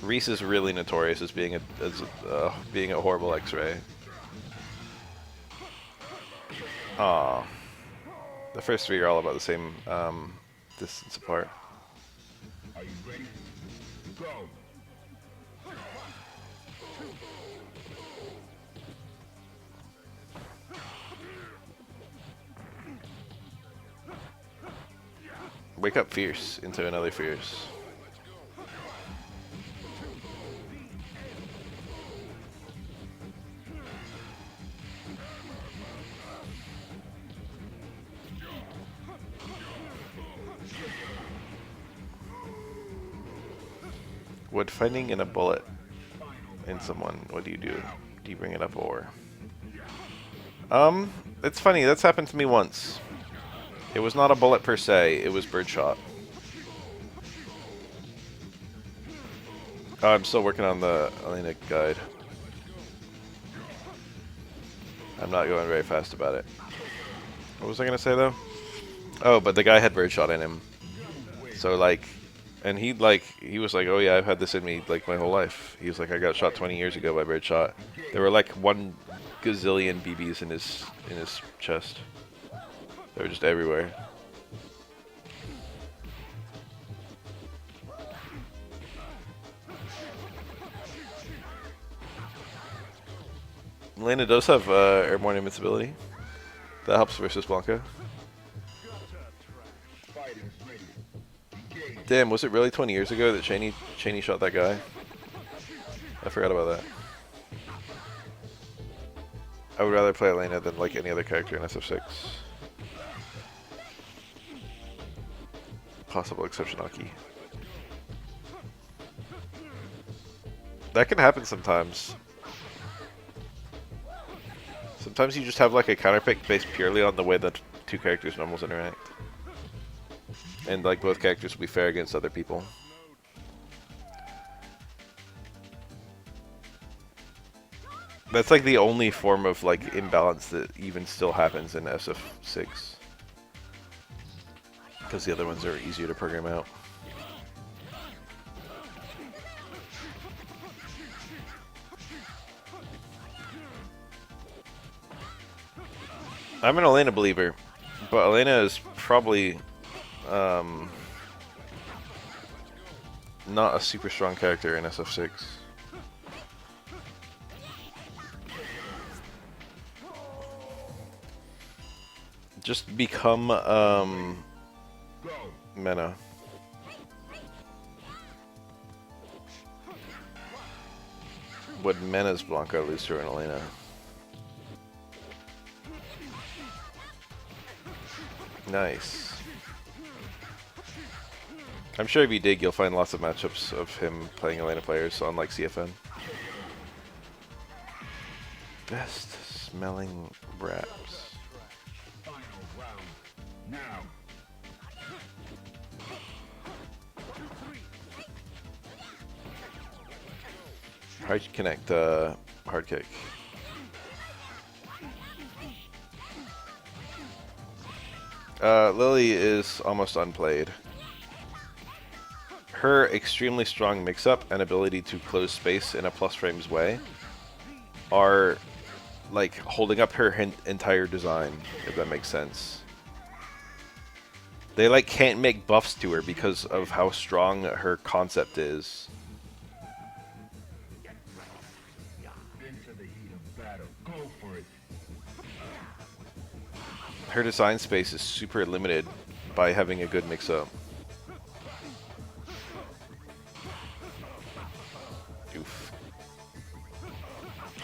Reese is really notorious as being a horrible x-ray. Aw. The first 3 are all about the same distance apart. Are you ready? Go. Wake up fierce into another fierce. Would finding in a bullet in someone, what do you do? Do you bring it up or? It's funny, that's happened to me once. It was not a bullet per se, it was birdshot. Oh, I'm still working on the Elena guide. I'm not going very fast about it. What was I gonna say though? Oh, but the guy had birdshot in him. So like, and he was like, oh yeah, I've had this in me like my whole life. He was like, I got shot 20 years ago by birdshot. There were like 1 gazillion BBs in his chest. They were just everywhere. Elena does have airborne invincibility. That helps versus Blanca. Damn, was it really 20 years ago that Cheney shot that guy? I forgot about that. I would rather play Elena than like any other character in SF6. Possible exception, Aki. That can happen sometimes. Sometimes you just have like a counterpick based purely on the way that 2 characters' normals interact. And like both characters will be fair against other people. That's like the only form of like imbalance that even still happens in SF6. Because the other ones are easier to program out. I'm an Elena believer, but Elena is probably not a super strong character in SF6. Just become Mena. Would Mena's Blanca lose to an Elena? Nice. I'm sure if you dig, you'll find lots of matchups of him playing Elena players, unlike CFN. Best smelling wraps. Final round. Now. Hard connect, hard kick. Lily is almost unplayed. Her extremely strong mix-up and ability to close space in a plus frames way are like holding up her entire design, if that makes sense. They like can't make buffs to her because of how strong her concept is. Into the heat of battle. Go for it. Her design space is super limited by having a good mix-up. Oof.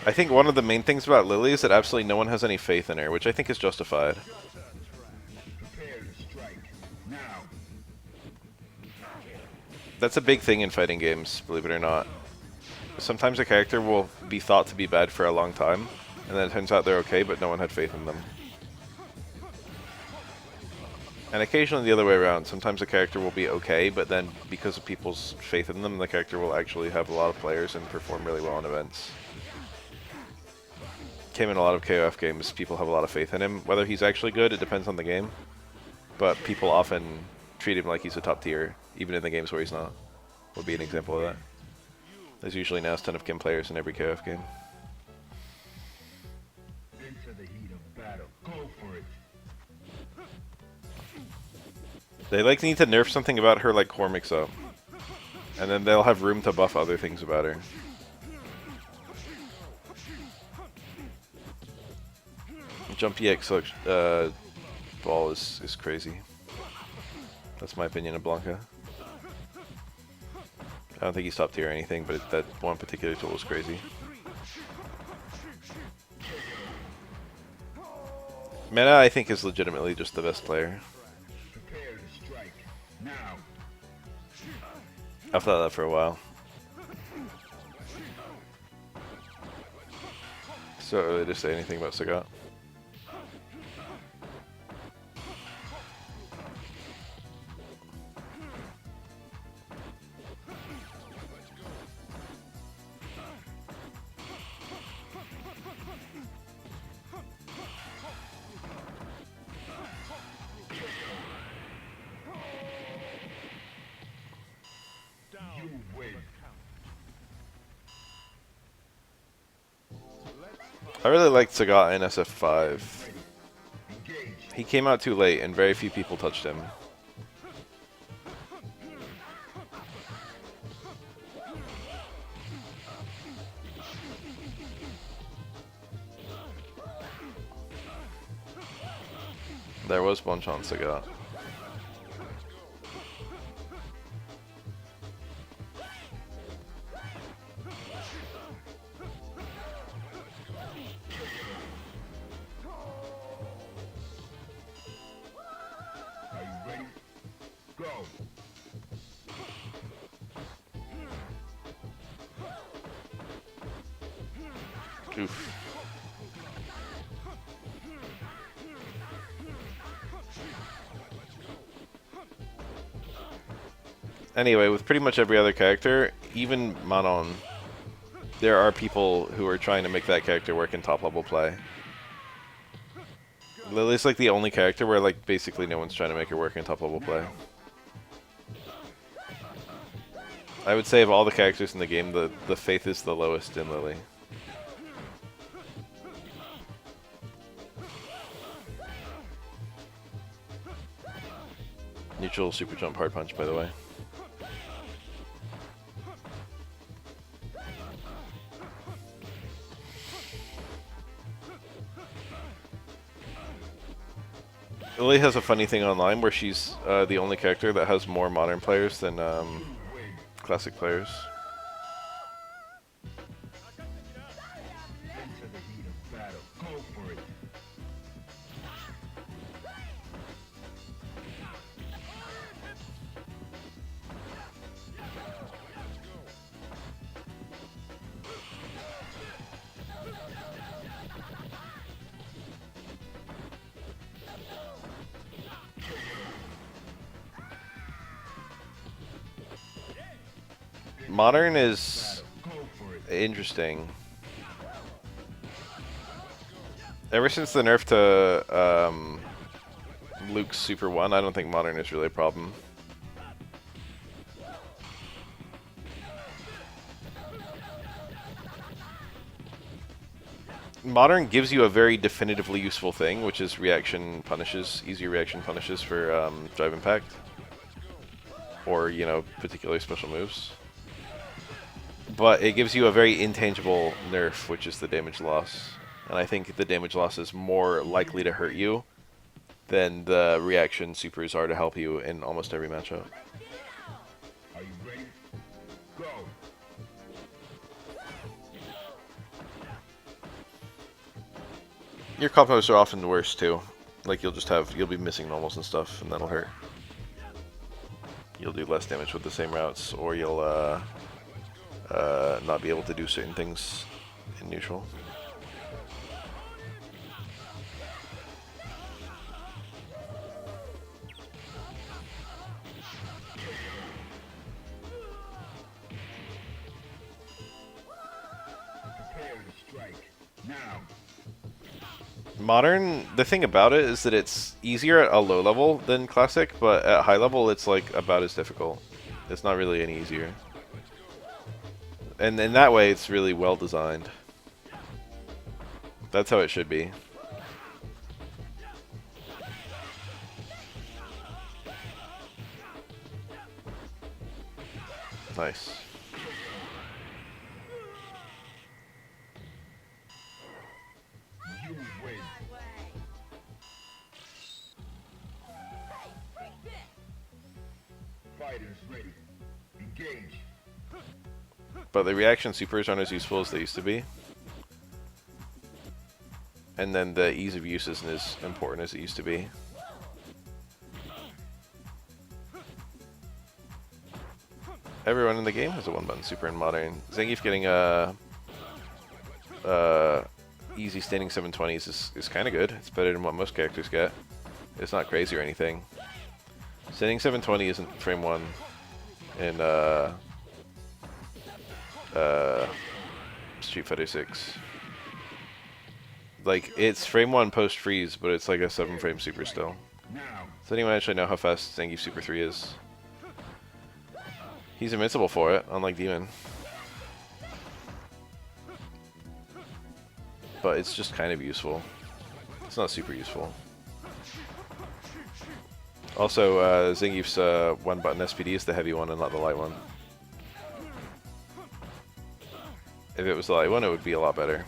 I think one of the main things about Lily is that absolutely no one has any faith in her, which I think is justified. Prepare to strike. Now. That's a big thing in fighting games, believe it or not. Sometimes a character will be thought to be bad for a long time, and then it turns out they're okay, but no one had faith in them. And occasionally the other way around. Sometimes a character will be okay, but then because of people's faith in them, the character will actually have a lot of players and perform really well in events. Came in a lot of KOF games, people have a lot of faith in him. Whether he's actually good, it depends on the game. But people often treat him like he's a top tier, even in the games where he's not. Would be an example of that. There's usually now a ton of Kim players in every KOF game. Into the heat of battle. Go for it. They like need to nerf something about her like core mix-up. And then they'll have room to buff other things about her. Jump EX ball is crazy. That's my opinion of Blanca. I don't think he's top tier or anything, but that one particular tool is crazy. Mena, I think, is legitimately just the best player. Prepare to strike. Now. I've thought that for a while. So early to say anything about Sagat. You win. I really liked Sagat in SF5. Engage. He came out too late and very few people touched him. There was one chance Sagat. Are you ready? Go. Oof. Anyway, with pretty much every other character, even Manon, there are people who are trying to make that character work in top level play. Lily's like the only character where like basically no one's trying to make her work in top level play. I would say of all the characters in the game, the faith is the lowest in Lily. Neutral super jump hard punch, by the way. Lily has a funny thing online where she's the only character that has more modern players than classic players. Into the heat of battle. Go for it. Modern is interesting. Ever since the nerf to Luke's Super 1, I don't think Modern is really a problem. Modern gives you a very definitively useful thing, which is reaction punishes, easy reaction punishes for Drive Impact. Or, you know, particularly special moves. But it gives you a very intangible nerf, which is the damage loss. And I think the damage loss is more likely to hurt you than the reaction supers are to help you in almost every matchup. Are you ready? Go. Your combos are often worse too. Like you'll be missing normals and stuff, and that'll hurt. You'll do less damage with the same routes, or you'll not be able to do certain things in neutral. Prepare to strike. Now. Modern, the thing about it is that it's easier at a low level than Classic, but at high level it's like about as difficult. It's not really any easier. And in that way it's really well designed. That's how it should be. Nice. You win. Fighters ready. Engage. But the reaction supers aren't as useful as they used to be. And then the ease of use isn't as important as it used to be. Everyone in the game has a one-button super in Modern. Zangief getting a easy standing 720s is kind of good. It's better than what most characters get. It's not crazy or anything. Standing 720 isn't frame 1 in Street Fighter 6. Like, it's frame 1 post freeze, but it's like a 7 frame super still. Does anyone actually know how fast Zangief Super 3 is? He's invincible for it, unlike Demon. But it's just kind of useful. It's not super useful. Also, Zangief's one-button SPD is the heavy one and not the light one. If it was the light one, it would be a lot better.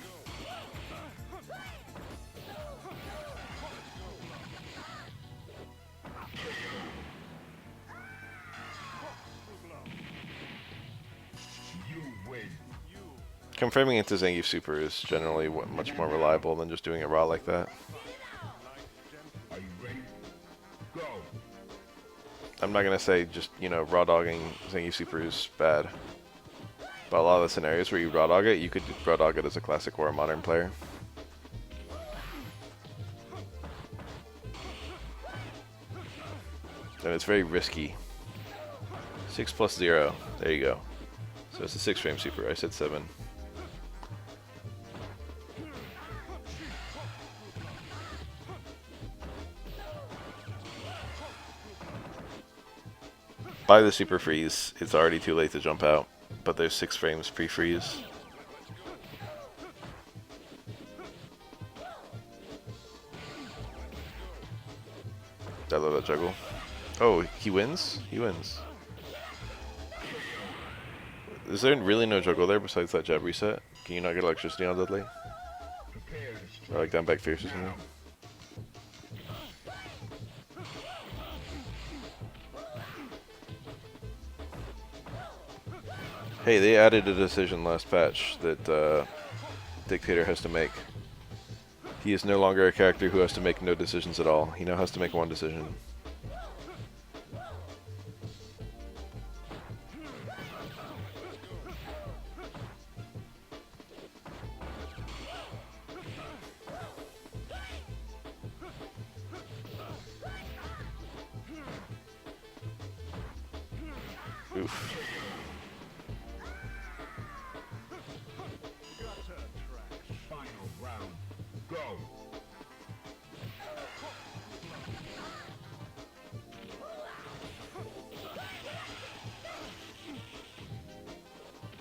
Confirming into Zangief Super is generally much more reliable than just doing it raw like that. Are you ready? Go. I'm not gonna say just, you know, raw dogging Zangief Super is bad. But a lot of the scenarios where you raw dog it, you could raw dog it as a classic or a modern player. And it's very risky. 6 plus 0. There you go. So it's a 6 frame super. I said 7. By the super freeze, it's already too late to jump out, but there's 6 frames pre-freeze. I love that juggle. Oh, he wins? He wins. Is there really no juggle there besides that jab reset? Can you not get electricity on Dudley? Or like down back fierce or something? Hey, they added a decision last patch that Dictator has to make. He is no longer a character who has to make no decisions at all. He now has to make one decision. Oof. Go.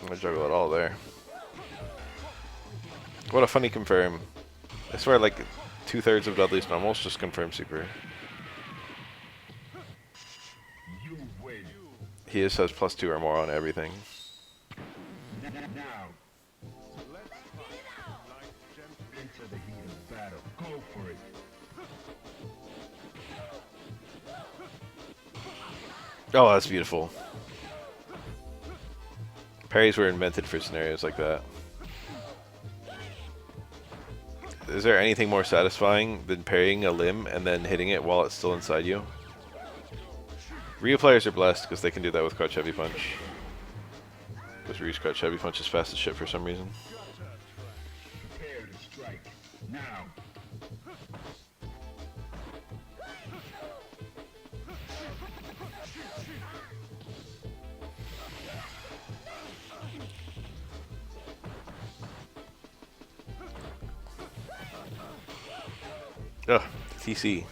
I'm gonna juggle it all there. What a funny confirm. I swear, like, 2/3 of Dudley's normals just confirm super. You win. He just has +2 or more on everything. Now. Into the heat of battle. Go for it. Oh, that's beautiful. Parries were invented for scenarios like that. Is there anything more satisfying than parrying a limb and then hitting it while it's still inside you? Ryu players are blessed because they can do that with Crouch Heavy Punch. Because Ryu's Crouch Heavy Punch is fast as shit for some reason. Prepare to strike. Now. Ugh, TC.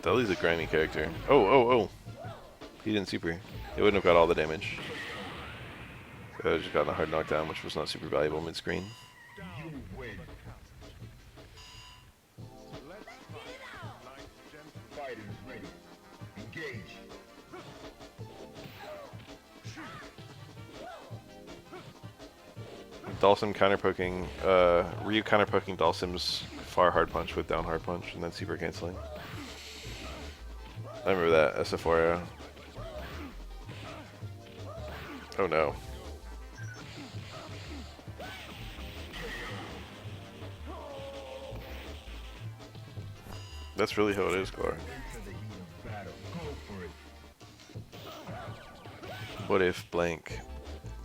Dudley's a grimy character. Oh. He didn't super. He wouldn't have got all the damage. He would have just gotten a hard knockdown, which was not super valuable mid-screen. You win. Fighters ready. Engage. Dalsim counterpoking, Ryu counterpoking Dalsim's far hard punch with down hard punch and then super canceling. I remember that, SF4 era. Oh no. That's really how it is, Clark. What if blank,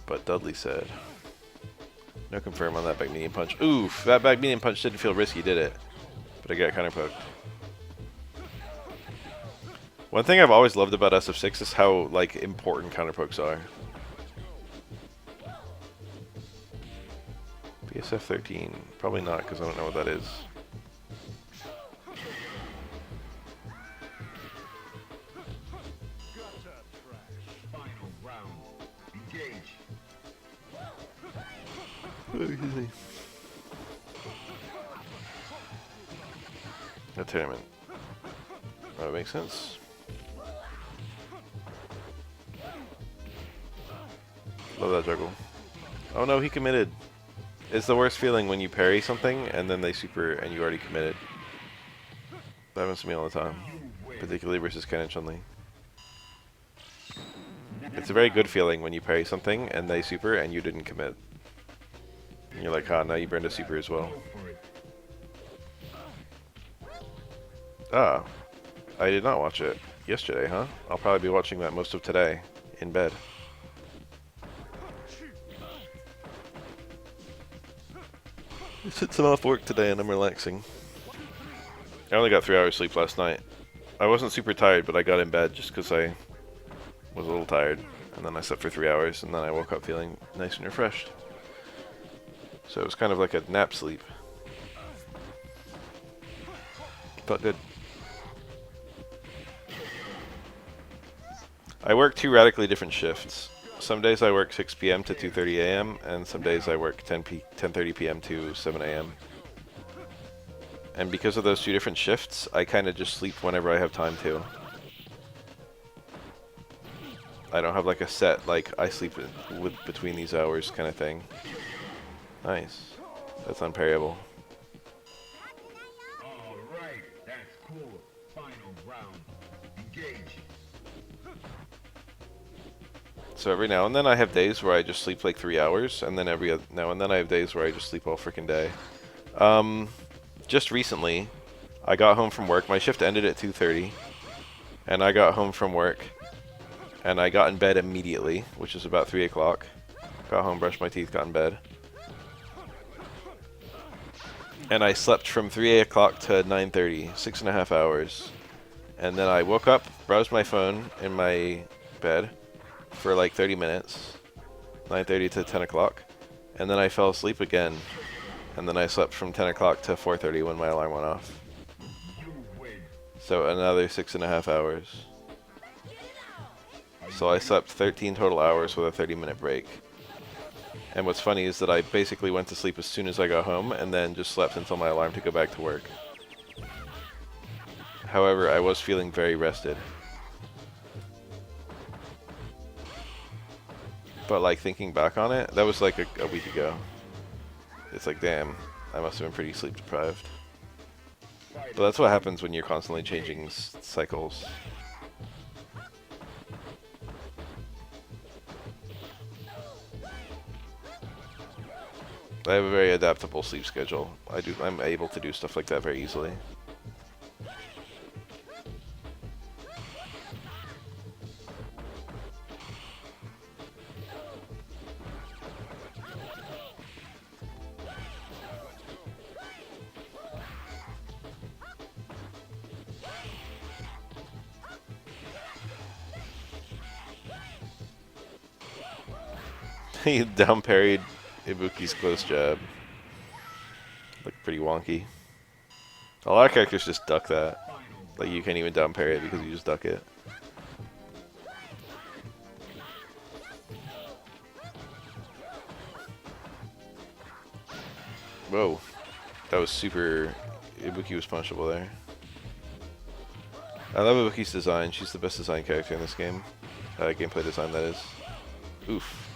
but Dudley said. No confirm on that back medium punch. Oof, that back medium punch didn't feel risky, did it? But I got counterpoked. One thing I've always loved about SF6 is how, like, important counterpokes are. SF13, probably not because I don't know what that is. Final round. Engage. A tournament. That makes sense. Love that juggle. Oh no, he committed. It's the worst feeling when you parry something and then they super and you already committed. That happens to me all the time. Particularly versus Ken and Chun-Li. It's a very good feeling when you parry something and they super and you didn't commit. And you're like, ah, now you burned a super as well. Ah, I did not watch it yesterday, huh? I'll probably be watching that most of today, in bed. Since I'm off work today and I'm relaxing. I only got 3 hours sleep last night. I wasn't super tired, but I got in bed just because I was a little tired. And then I slept for 3 hours, and then I woke up feeling nice and refreshed. So it was kind of like a nap sleep. Felt good. I work 2 radically different shifts. Some days I work 6 p.m. to 2:30 a.m. and some days I work 10:30 p.m. to 7 a.m. And because of those 2 different shifts, I kind of just sleep whenever I have time to. I don't have like a set, like I sleep with between these hours kind of thing. Nice. That's unparryable. Alright, that's cool. Final round. Engage. So every now and then I have days where I just sleep like 3 hours, and then every now and then I have days where I just sleep all freaking day. Just recently, I got home from work. My shift ended at 2:30, and I got home from work, and I got in bed immediately, which is about 3 o'clock. Got home, brushed my teeth, got in bed. And I slept from 3 o'clock to 9:30, 6.5 hours. And then I woke up, browsed my phone in my bed for like 30 minutes, 9:30 to 10 o'clock. And then I fell asleep again. And then I slept from 10 o'clock to 4:30 when my alarm went off. So another 6.5 hours. So I slept 13 total hours with a 30-minute break. And what's funny is that I basically went to sleep as soon as I got home and then just slept until my alarm to go back to work. However, I was feeling very rested. But like thinking back on it, that was like a week ago. It's like, damn, I must have been pretty sleep deprived. But that's what happens when you're constantly changing cycles. I have a very adaptable sleep schedule. I'm able to do stuff like that very easily. He down parried Ibuki's close jab. Looked pretty wonky. A lot of characters just duck that. Like, you can't even down parry it because you just duck it. Whoa. That was super... Ibuki was punishable there. I love Ibuki's design. She's the best design character in this game. Gameplay design, that is. Oof.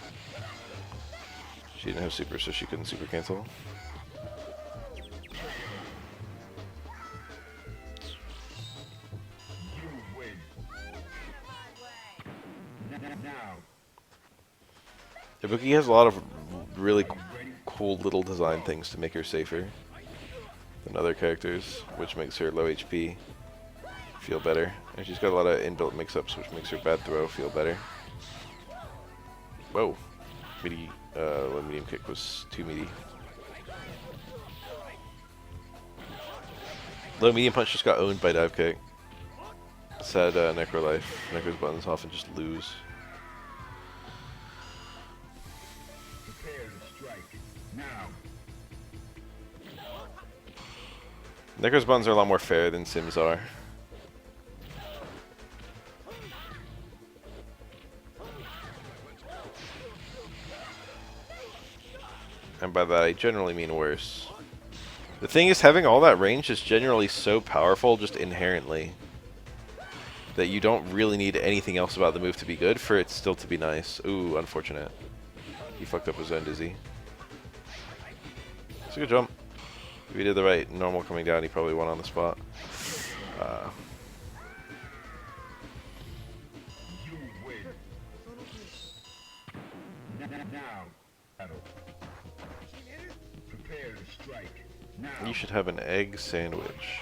She didn't have super, so she couldn't super cancel. Ibuki has a lot of really cool little design things to make her safer than other characters, which makes her low HP feel better. And she's got a lot of inbuilt mix-ups, which makes her bad throw feel better. Whoa. Low medium kick was too meaty. Low medium punch just got owned by dive kick. Sad Necro life. Necro's buttons often just lose. Necro's buttons are a lot more fair than Sims are. And by that I generally mean worse. The thing is, having all that range is generally so powerful just inherently that you don't really need anything else about the move to be good for it still to be nice. Ooh, unfortunate. He fucked up his own dizzy. It's a good jump. If he did the right normal coming down, he probably won on the spot. You should have an egg sandwich.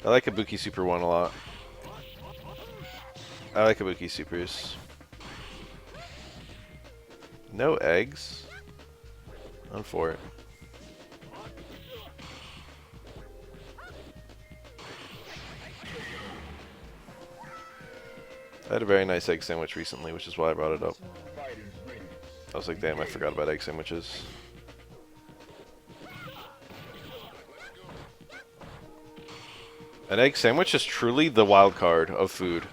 I like Ibuki Super 1 a lot. I like Ibuki Supers. No eggs? I'm for it. I had a very nice egg sandwich recently, which is why I brought it up. I was like, damn, I forgot about egg sandwiches. An egg sandwich is truly the wild card of food.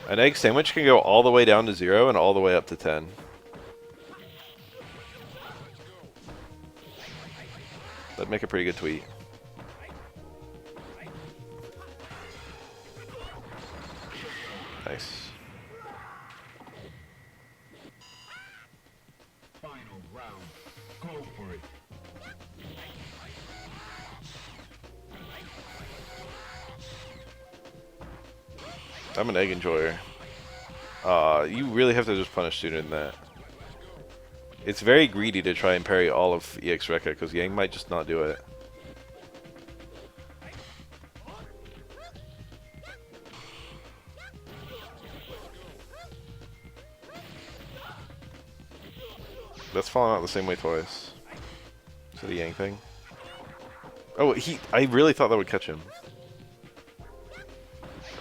An egg sandwich can go all the way down to 0 and all the way up to 10. That'd make a pretty good tweet. Nice. Final round. Go for it. I'm an egg enjoyer. You really have to just punish sooner than that. It's very greedy to try and parry all of EX Rekka because Yang might just not do it. That's falling out the same way twice. So the Yang thing. Oh, I really thought that would catch him.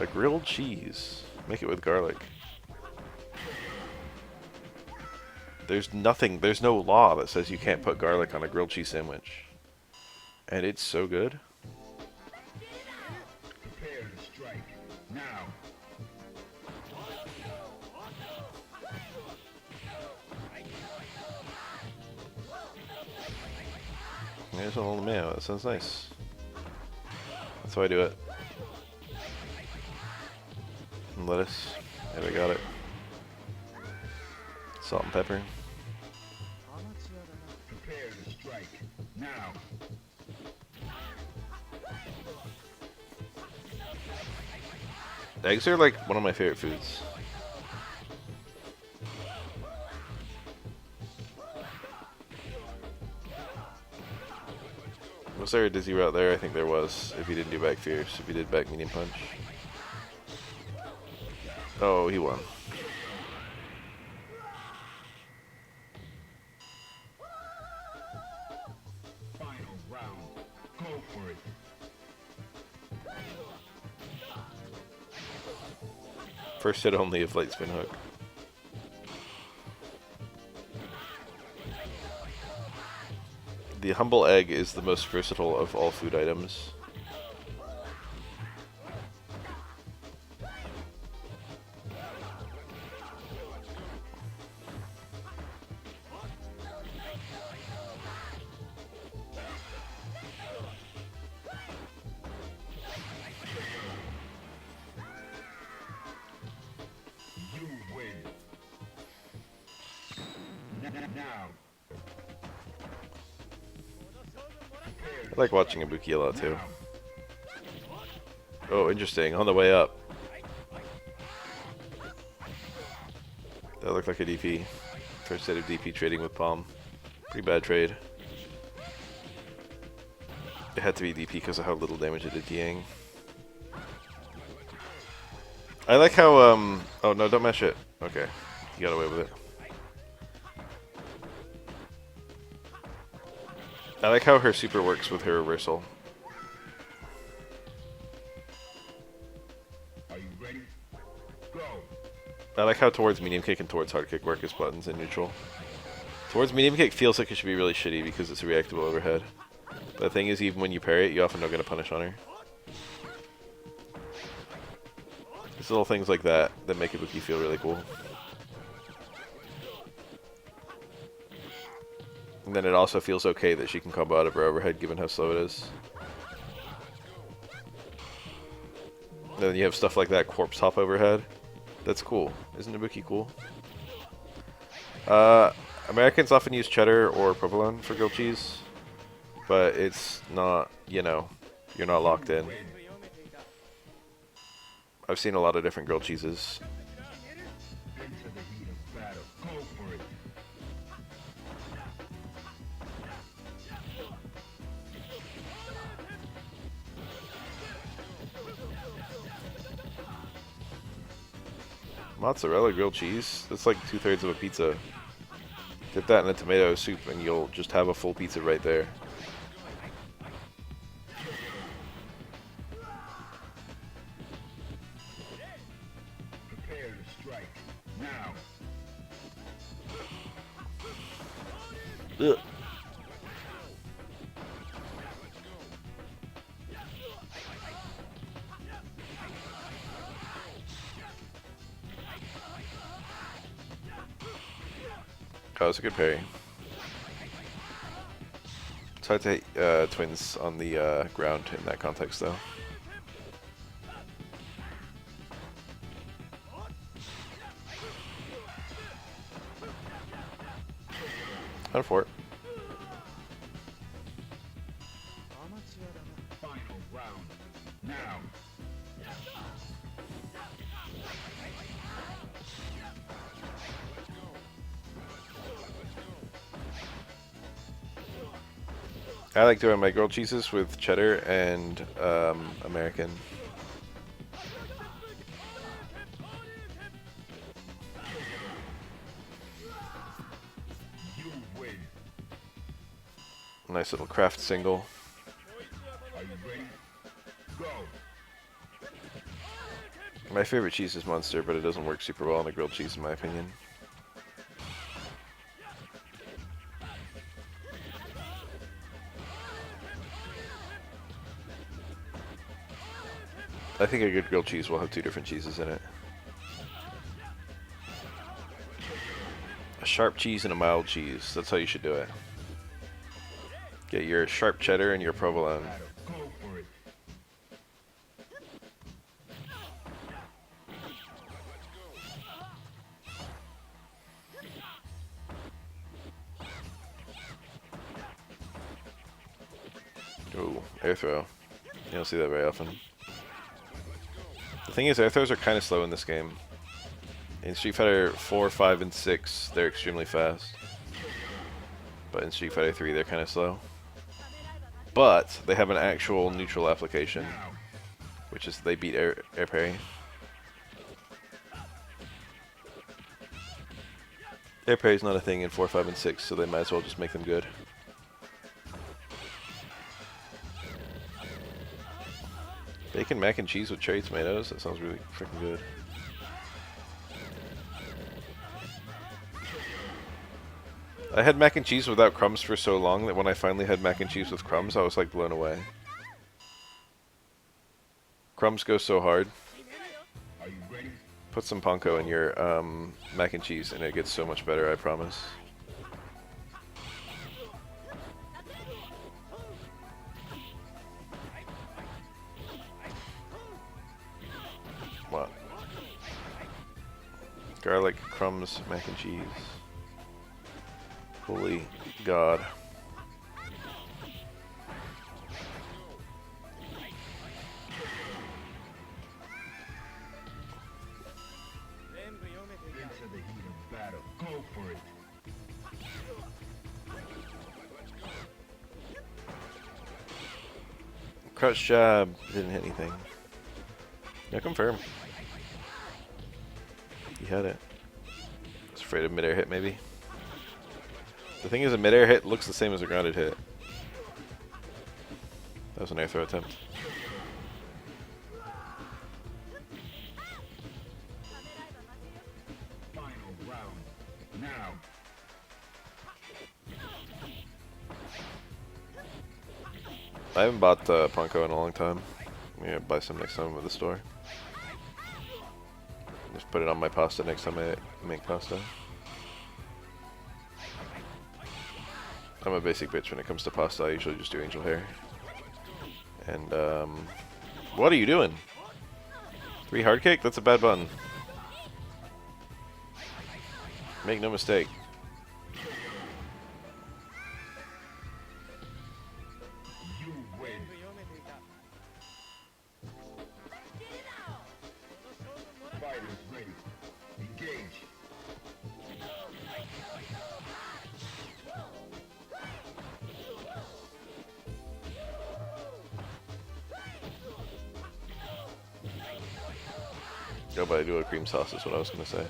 A grilled cheese. Make it with garlic. There's no law that says you can't put garlic on a grilled cheese sandwich. And it's so good. Prepare to strike. Now. There's a little mayo. That sounds nice. That's how I do it. And lettuce. There we got it. Salt and pepper. Prepare to strike. Now. Eggs are like one of my favorite foods. Was there a dizzy route there? I think there was, if he didn't do back fierce, if he did back medium punch. Oh, he won. Final round. Go for it. First hit only of light spin hook. The humble egg is the most versatile of all food items. You win. Now. I like watching Ibuki a lot too. Oh, interesting. On the way up. That looked like a DP. First set of DP trading with Palm. Pretty bad trade. It had to be DP because of how little damage it did to Yang. I like how, oh no, don't mash it. Okay. You got away with it. I like how her super works with her reversal. Are you ready? Go. I like how towards medium kick and towards hard kick work as buttons in neutral. Towards medium kick feels like it should be really shitty because it's a reactable overhead. But the thing is, even when you parry it, you often don't get a punish on her. It's little things like that that make Ibuki feel really cool. And then it also feels okay that she can combo out of her overhead given how slow it is. And then you have stuff like that corpse hop overhead. That's cool. Isn't Ibuki cool? Americans often use cheddar or provolone for grilled cheese, but it's not, you know, you're not locked in. I've seen a lot of different grilled cheeses. Into the heat of battle. Go for it. Mozzarella grilled cheese? That's like 2/3 of a pizza. Dip that in a tomato soup and you'll just have a full pizza right there. Prepare to strike. Now. Ugh. Oh, that's a good parry. It's hard to hit twins on the ground in that context, though. I'm for it. Final round. Now. I like doing my grilled cheeses with cheddar and American. You win. Nice little craft single. Are you ready? Go. My favorite cheese is Munster, but it doesn't work super well on a grilled cheese in my opinion. I think a good grilled cheese will have 2 different cheeses in it. A sharp cheese and a mild cheese. That's how you should do it. Get your sharp cheddar and your provolone. Go for it. Ooh, air throw. You don't see that very often. The thing is, air throws are kind of slow in this game. In Street Fighter 4, 5, and 6, they're extremely fast. But in Street Fighter 3, they're kind of slow. But they have an actual neutral application, which is they beat air parry. Air parry is not a thing in 4, 5, and 6, so they might as well just make them good. Bacon mac and cheese with cherry tomatoes? That sounds really freaking good. I had mac and cheese without crumbs for so long that when I finally had mac and cheese with crumbs, I was like blown away. Crumbs go so hard. Are you ready? Put some panko in your mac and cheese and it gets so much better, I promise. What? Garlic, crumbs, mac and cheese. Holy God. Into the heat of battle. Go for it. Crouch jab, didn't hit anything. No confirm. He had it. I was afraid of midair hit maybe. The thing is, a midair hit looks the same as a grounded hit. That was an air throw attempt. Final round. Now. I haven't bought Punko in a long time. I'm gonna buy some next time at the store. Just put it on my pasta next time I make pasta. I'm a basic bitch when it comes to pasta. I usually just do angel hair. And, what are you doing? 3 hard cake? That's a bad button. Make no mistake. You win. Fighters ready. Engage. Go buy do a cream sauce is what I was gonna say.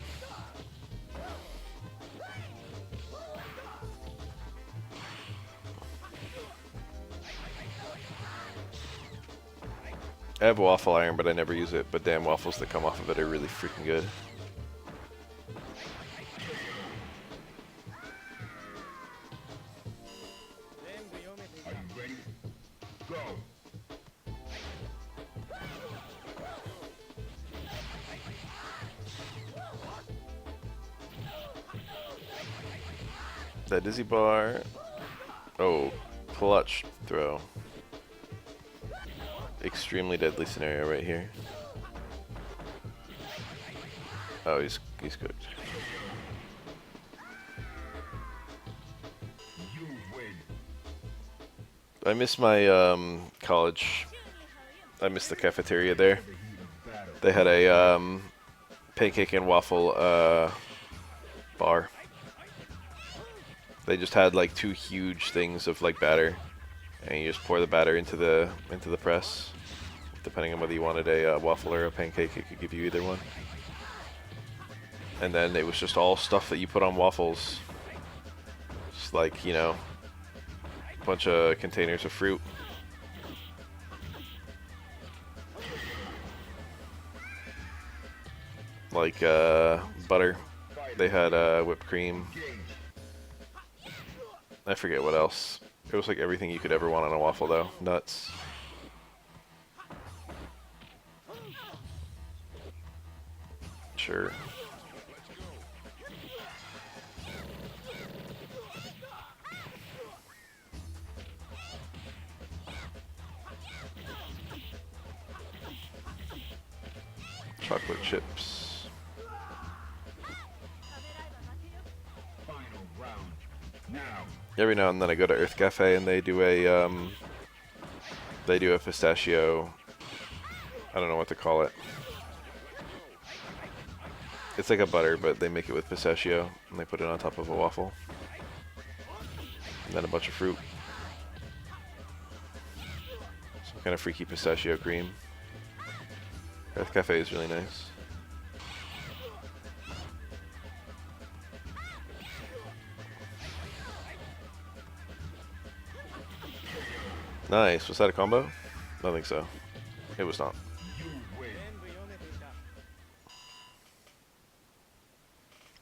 I have a waffle iron, but I never use it. But damn, waffles that come off of it are really freaking good. Are you ready? Go. That dizzy bar. Oh, clutch throw. Extremely deadly scenario right here. Oh, he's cooked. You win. I miss my college. I miss the cafeteria there. The heat of battle. They had a pancake and waffle bar. They just had like 2 huge things of like batter, and you just pour the batter into the press. Depending on whether you wanted a waffle or a pancake, it could give you either one. And then it was just all stuff that you put on waffles. Just like, you know, a bunch of containers of fruit. like butter. They had whipped cream. I forget what else. It was like everything you could ever want on a waffle, though. Nuts. Sure. Chocolate chips. Every now and then I go to Earth Cafe and they do a pistachio. I don't know what to call it. It's like a butter, but they make it with pistachio and they put it on top of a waffle. And then a bunch of fruit. Some kind of freaky pistachio cream. Earth Cafe is really nice. Nice. Was that a combo? I don't think so. It was not.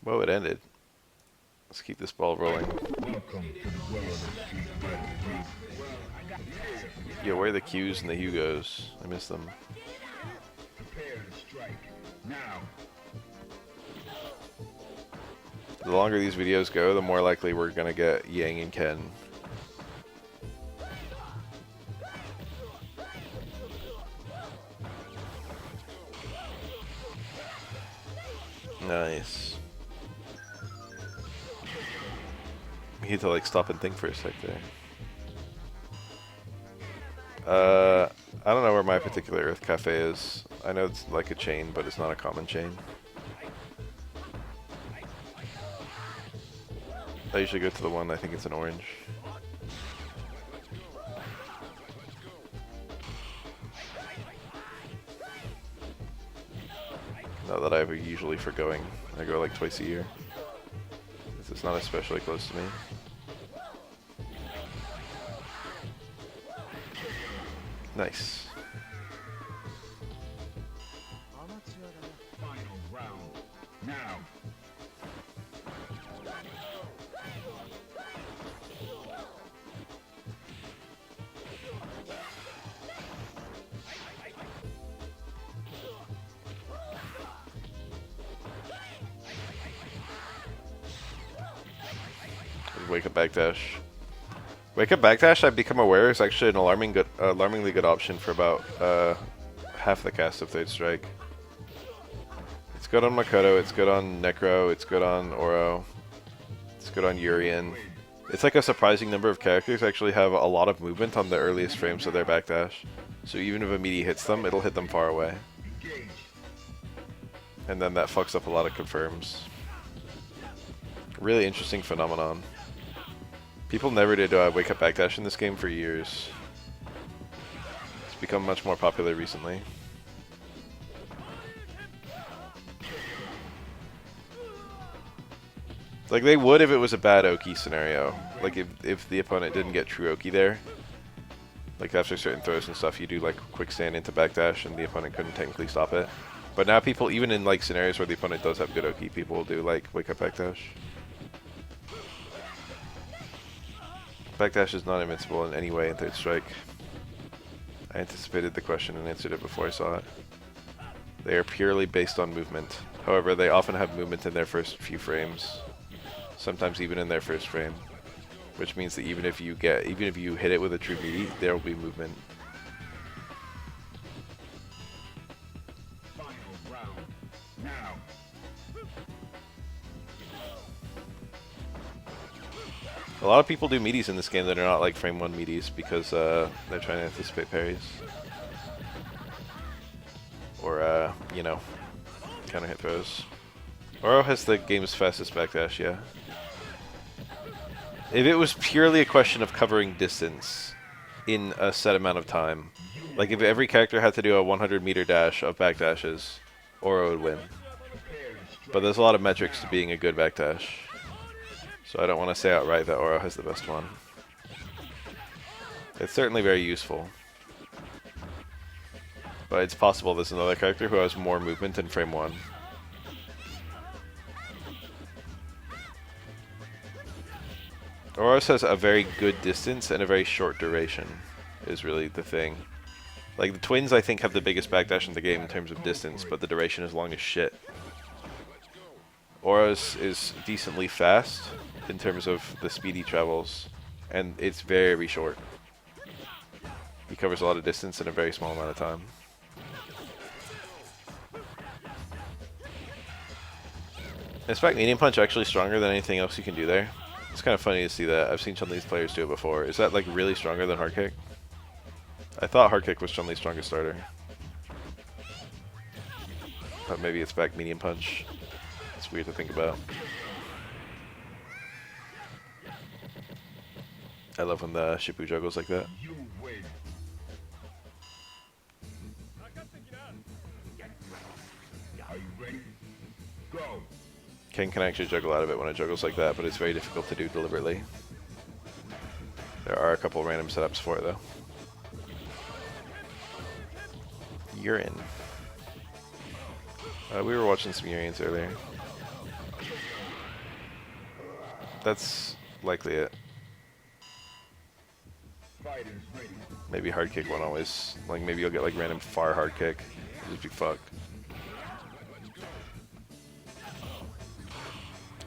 Whoa, it ended. Let's keep this ball rolling. Yo, where are the Qs and the Hugos? I miss them. The longer these videos go, the more likely we're gonna get Yang and Ken. Nice. You need to like stop and think for a sec there. I don't know where my particular Earth Cafe is. I know it's like a chain, but it's not a common chain. I usually go to the one, I think it's an orange. Not that I have usually for going. I go like twice a year. It's not especially close to me. Nice. Final round. Now. Wake up backdash. Wake up backdash, I've become aware, is actually an alarmingly good option for about half the cast of Third Strike. It's good on Makoto, it's good on Necro, it's good on Oro, it's good on Urian. It's like a surprising number of characters actually have a lot of movement on the earliest frames of their backdash. So even if a meaty hits them, it'll hit them far away. And then that fucks up a lot of confirms. Really interesting phenomenon. People never did wake up backdash in this game for years. It's become much more popular recently. Like they would if it was a bad Oki scenario. Like if the opponent didn't get true Oki there. Like after certain throws and stuff, you do like quick stand into backdash and the opponent couldn't technically stop it. But now people, even in like scenarios where the opponent does have good Oki, people will do like wake up backdash. Backdash is not invincible in any way in Third Strike. I anticipated the question and answered it before I saw it. They are purely based on movement. However, they often have movement in their first few frames. Sometimes even in their first frame. Which means that even if you hit it with a true meaty, there will be movement. Final round. Now. A lot of people do meaties in this game that are not like frame 1 meaties because they're trying to anticipate parries. Or, you know, counter hit throws. Oro has the game's fastest backdash, yeah. If it was purely a question of covering distance in a set amount of time, like if every character had to do a 100-meter dash of backdashes, Oro would win. But there's a lot of metrics to being a good backdash. So I don't want to say outright that Oro has the best one. It's certainly very useful. But it's possible there's another character who has more movement in frame 1. Oros has a very good distance and a very short duration, is really the thing. Like, the twins, I think, have the biggest backdash in the game in terms of distance, but the duration is long as shit. Oros is decently fast in terms of the speed he travels, and it's very short. He covers a lot of distance in a very small amount of time. Is Back Medium Punch actually stronger than anything else you can do there? It's kind of funny to see that. I've seen Chun-Li's players do it before. Is that like really stronger than Hard Kick? I thought Hard Kick was Chun-Li's strongest starter. But maybe it's Back Medium Punch. It's weird to think about. I love when the Shipu juggles like that. Are you ready? Go. Ken can actually juggle out of it when it juggles like that, but it's very difficult to do deliberately. There are a couple random setups for it, though. Urine. We were watching some Urians earlier. That's likely it. Maybe Hard Kick won't always... Like, maybe you'll get, like, random far Hard Kick. It'll just be fucked.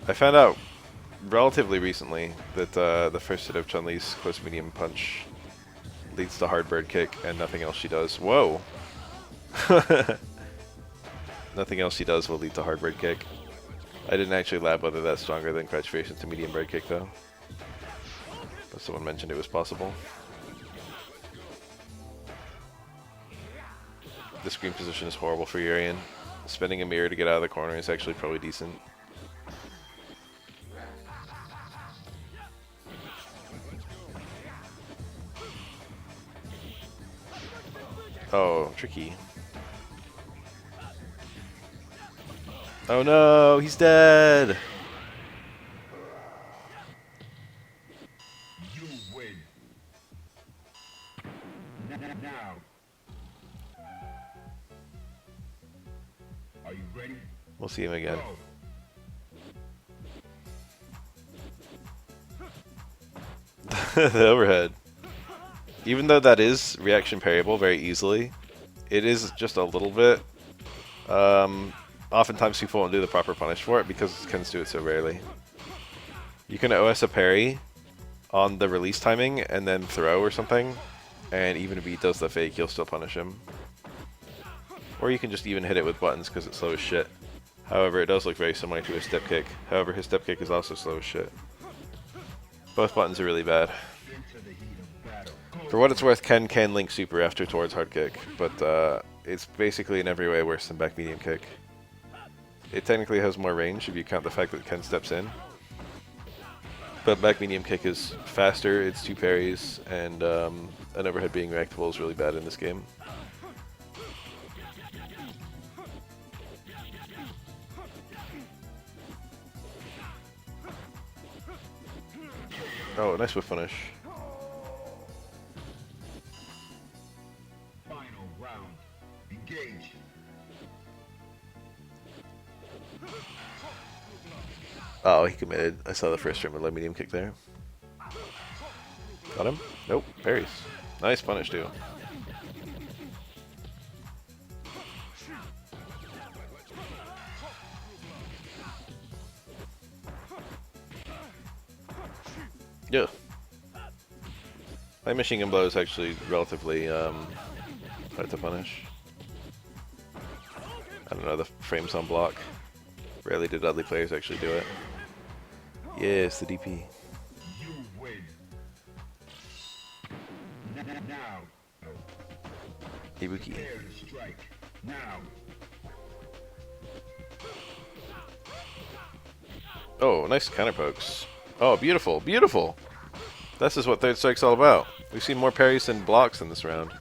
I found out relatively recently that the first hit of Chun-Li's close medium punch leads to hard bird kick and nothing else she does. Whoa! Nothing else she does will lead to hard bird kick. I didn't actually lab whether that's stronger than crouch variation to medium bird kick though. But someone mentioned it was possible. The screen position is horrible for Urian. Spinning a mirror to get out of the corner is actually probably decent. Oh, tricky. Oh no, he's dead! You win. Now. Are you ready? We'll see him again. The overhead. Even though that is reaction parryable very easily, it is just a little bit. Oftentimes people won't do the proper punish for it because Kens do it so rarely. You can OS a parry on the release timing and then throw or something, and even if he does the fake, you'll still punish him. Or you can just even hit it with buttons because it's slow as shit. However, it does look very similar to his step kick. However, his step kick is also slow as shit. Both buttons are really bad. For what it's worth, Ken can link super after towards hard kick, but it's basically in every way worse than back medium kick. It technically has more range if you count the fact that Ken steps in. But back medium kick is faster, it's 2 parries, and an overhead being reactable is really bad in this game. Oh, nice whip punish. Final round. Engage. Oh, he committed. I saw the first trim of low medium kick there. Got him? Nope. Parries. Nice punish, too. Yeah. My machine gun blow is actually relatively hard to punish. I don't know, the frames on block. Rarely do Dudley players actually do it. Yes, the DP. You win. Now. Ibuki. Prepare to strike. Now. Oh, nice counter pokes. Oh, beautiful, beautiful! This is what Third Strike's all about. We've seen more parries and blocks in this round.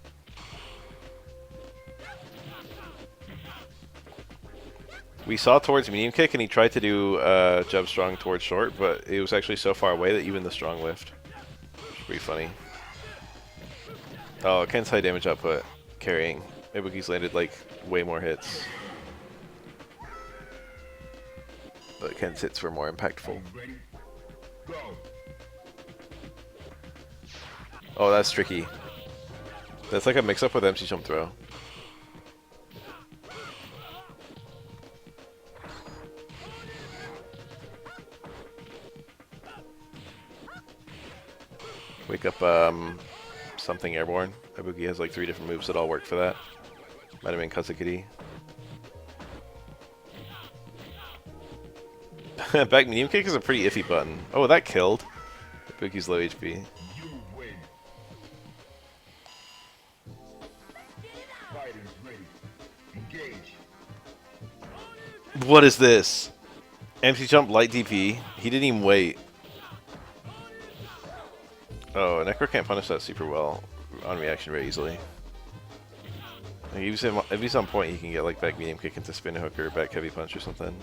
We saw towards medium kick and he tried to do jab strong towards short, but it was actually so far away that even the strong whiffed. It's pretty funny. Oh, Ken's high damage output carrying. Ibuki's landed like way more hits. But Ken's hits were more impactful. Ready? Go. Oh, that's tricky. That's like a mix-up with MC jump throw. Wake up, something airborne. Ibuki has like 3 different moves that all work for that. Might have been Kazakiri. Back medium kick is a pretty iffy button. Oh, that killed. Ibuki's low HP. What is this? MC jump light DP. He didn't even wait. Oh, Necro can't punish that super well on reaction very easily. Like, if he's on point, he can get like back medium kick into spin hook or back heavy punch or something.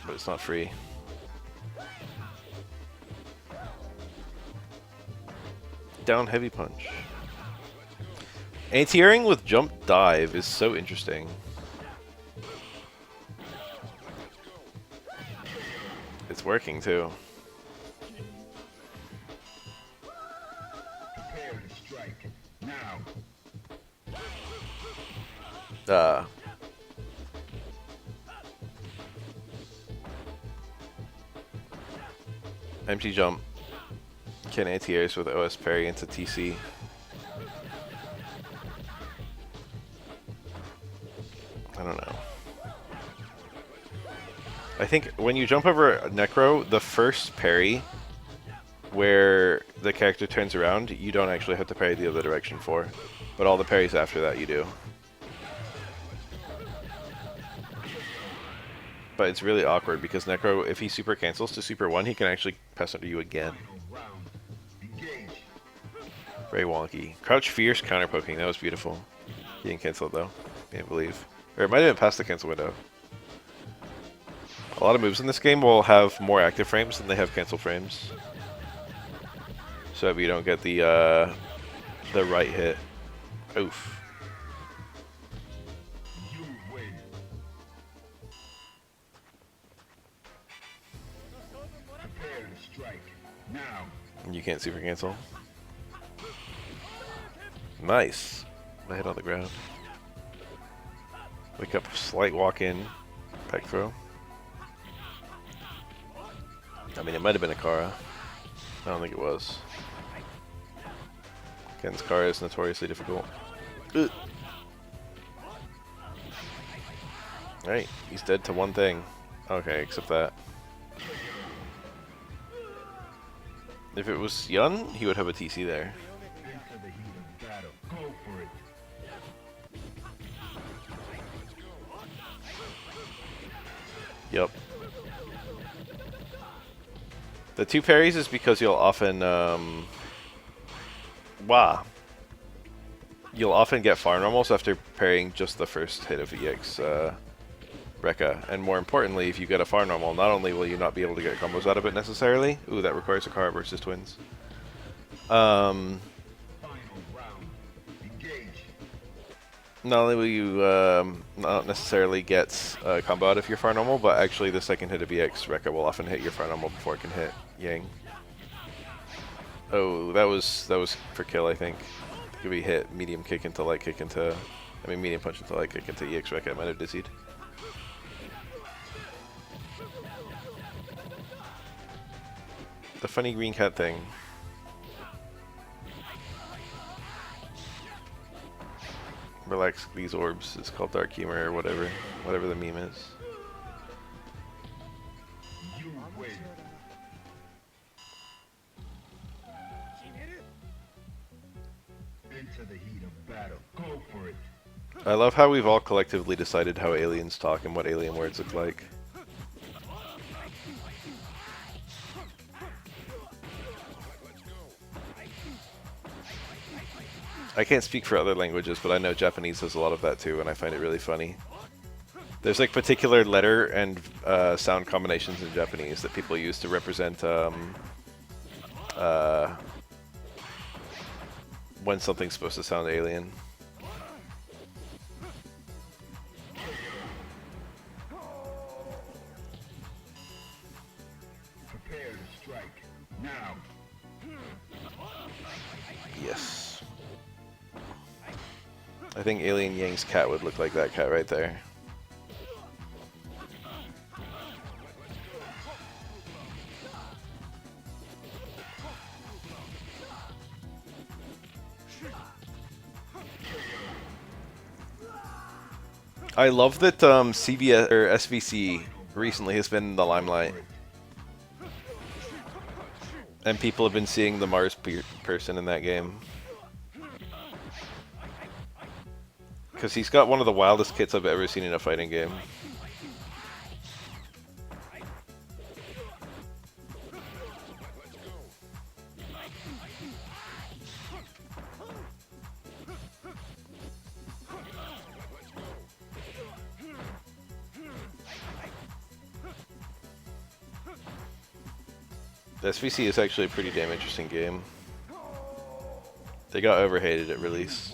But it's not free. Down heavy punch. Anti-airing with jump dive is so interesting. It's working too. Empty jump can anti-airs with OS parry into TC. I don't know. I think when you jump over Necro, the first parry where the character turns around, you don't actually have to parry the other direction for. But all the parries after that you do. But it's really awkward because Necro, if he super cancels to super 1, he can actually pass under you again. Very wonky. Crouch fierce counter poking, that was beautiful. He didn't cancel it though, can't believe. Or it might have been past the cancel window. A lot of moves in this game will have more active frames than they have cancel frames. So if you don't get the right hit. Oof. You can't super cancel. Nice. My head on the ground. Wake up, slight walk in, peg throw. I mean, it might have been a Kara. I don't think it was. Ken's Kara is notoriously difficult. Alright, he's dead to one thing. Okay, except that. If it was Yun, he would have a TC there. Yep. The 2 parries is because you'll often, you'll often get far normals after parrying just the first hit of EX Rekka. And more importantly, if you get a far normal, not only will you not be able to get combos out of it necessarily, ooh, that requires a Kara versus twins. Not only will you not necessarily get a combo out of your far normal, but actually the second hit of EX Rekka will often hit your far normal before it can hit Yang. Oh, that was for kill, I think. If we hit medium kick into light kick into, I mean medium punch into light kick into EX Rekka, I might have dizzied. The funny green cat thing. Relax these orbs. It's called dark humor or whatever the meme is. Into the heat of battle. Go for it. I love how we've all collectively decided how aliens talk and what alien words look like. I can't speak for other languages, but I know Japanese has a lot of that too, and I find it really funny. There's like particular letter and sound combinations in Japanese that people use to represent when something's supposed to sound alien. Prepare to strike now. I think Alien Yang's cat would look like that cat right there. I love that CVS or SVC recently has been in the limelight, and people have been seeing the Mars person in that game because he's got one of the wildest kits I've ever seen in a fighting game. The SVC is actually a pretty damn interesting game. They got overhated at release.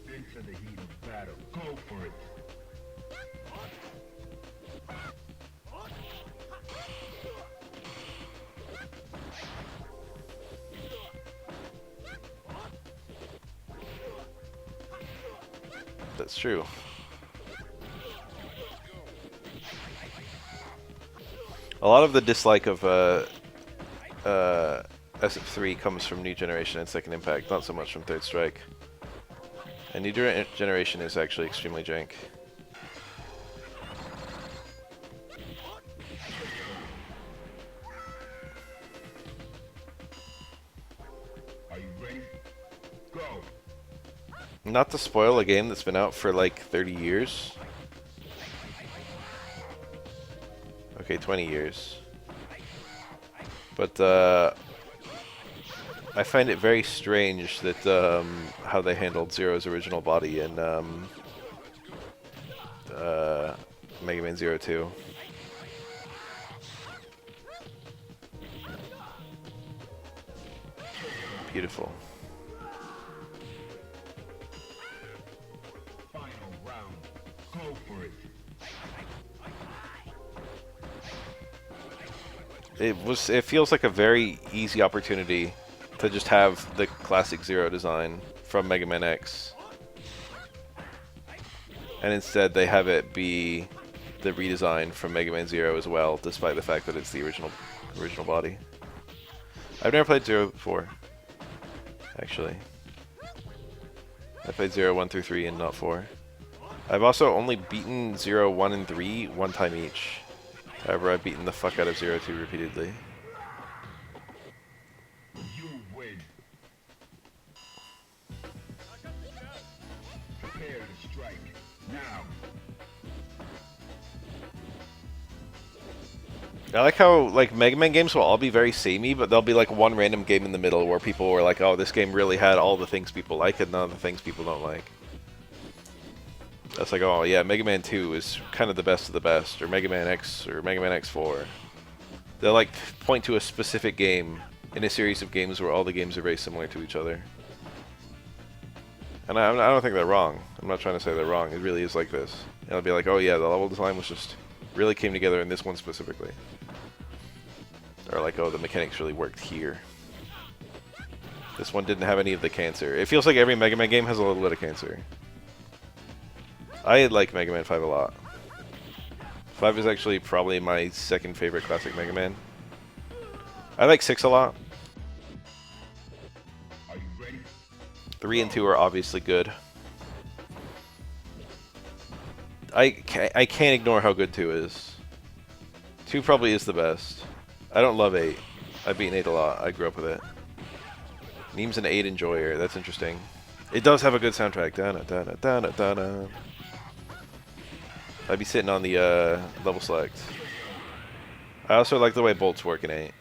Into the heat of battle. Go for it. That's true. A lot of the dislike of SF3 comes from New Generation and Second Impact, not so much from Third Strike. And New Generation is actually extremely jank. Are you ready? Go. Not to spoil a game that's been out for like 30 years. Okay, 20 years. But I find it very strange that how they handled Zero's original body in Mega Man Zero 2. Beautiful. Final round. Go for it. It feels like a very easy opportunity to just have the classic Zero design from Mega Man X. And instead they have it be the redesign from Mega Man Zero as well, despite the fact that it's the original body. I've never played Zero before, actually. I played Zero 1 through 3 and not 4. I've also only beaten Zero 1 and 3 one time each. However, I've beaten the fuck out of Zero 2 repeatedly. You win. Prepare to strike. Now. I like how like Mega Man games will all be very samey, but there'll be like one random game in the middle where people were like, oh, this game really had all the things people like and none of the things people don't like. That's like, oh yeah, Mega Man 2 is kind of the best of the best, or Mega Man X, or Mega Man X4. They'll like point to a specific game in a series of games where all the games are very similar to each other. And I don't think they're wrong. I'm not trying to say they're wrong. It really is like this. And I'll be like, oh yeah, the level design was just really came together in this one specifically. Or like, oh, the mechanics really worked here. This one didn't have any of the cancer. It feels like every Mega Man game has a little bit of cancer. I like Mega Man 5 a lot. 5 is actually probably my second favorite classic Mega Man. I like 6 a lot. Are you ready? 3 and 2 are obviously good. I can't ignore how good 2 is. 2 probably is the best. I don't love 8. I've beaten 8 a lot. I grew up with it. Neem's an 8 enjoyer. That's interesting. It does have a good soundtrack. Da-na-da-na-da-na-da-na. I'd be sitting on the level select. I also like the way bolts work in 8.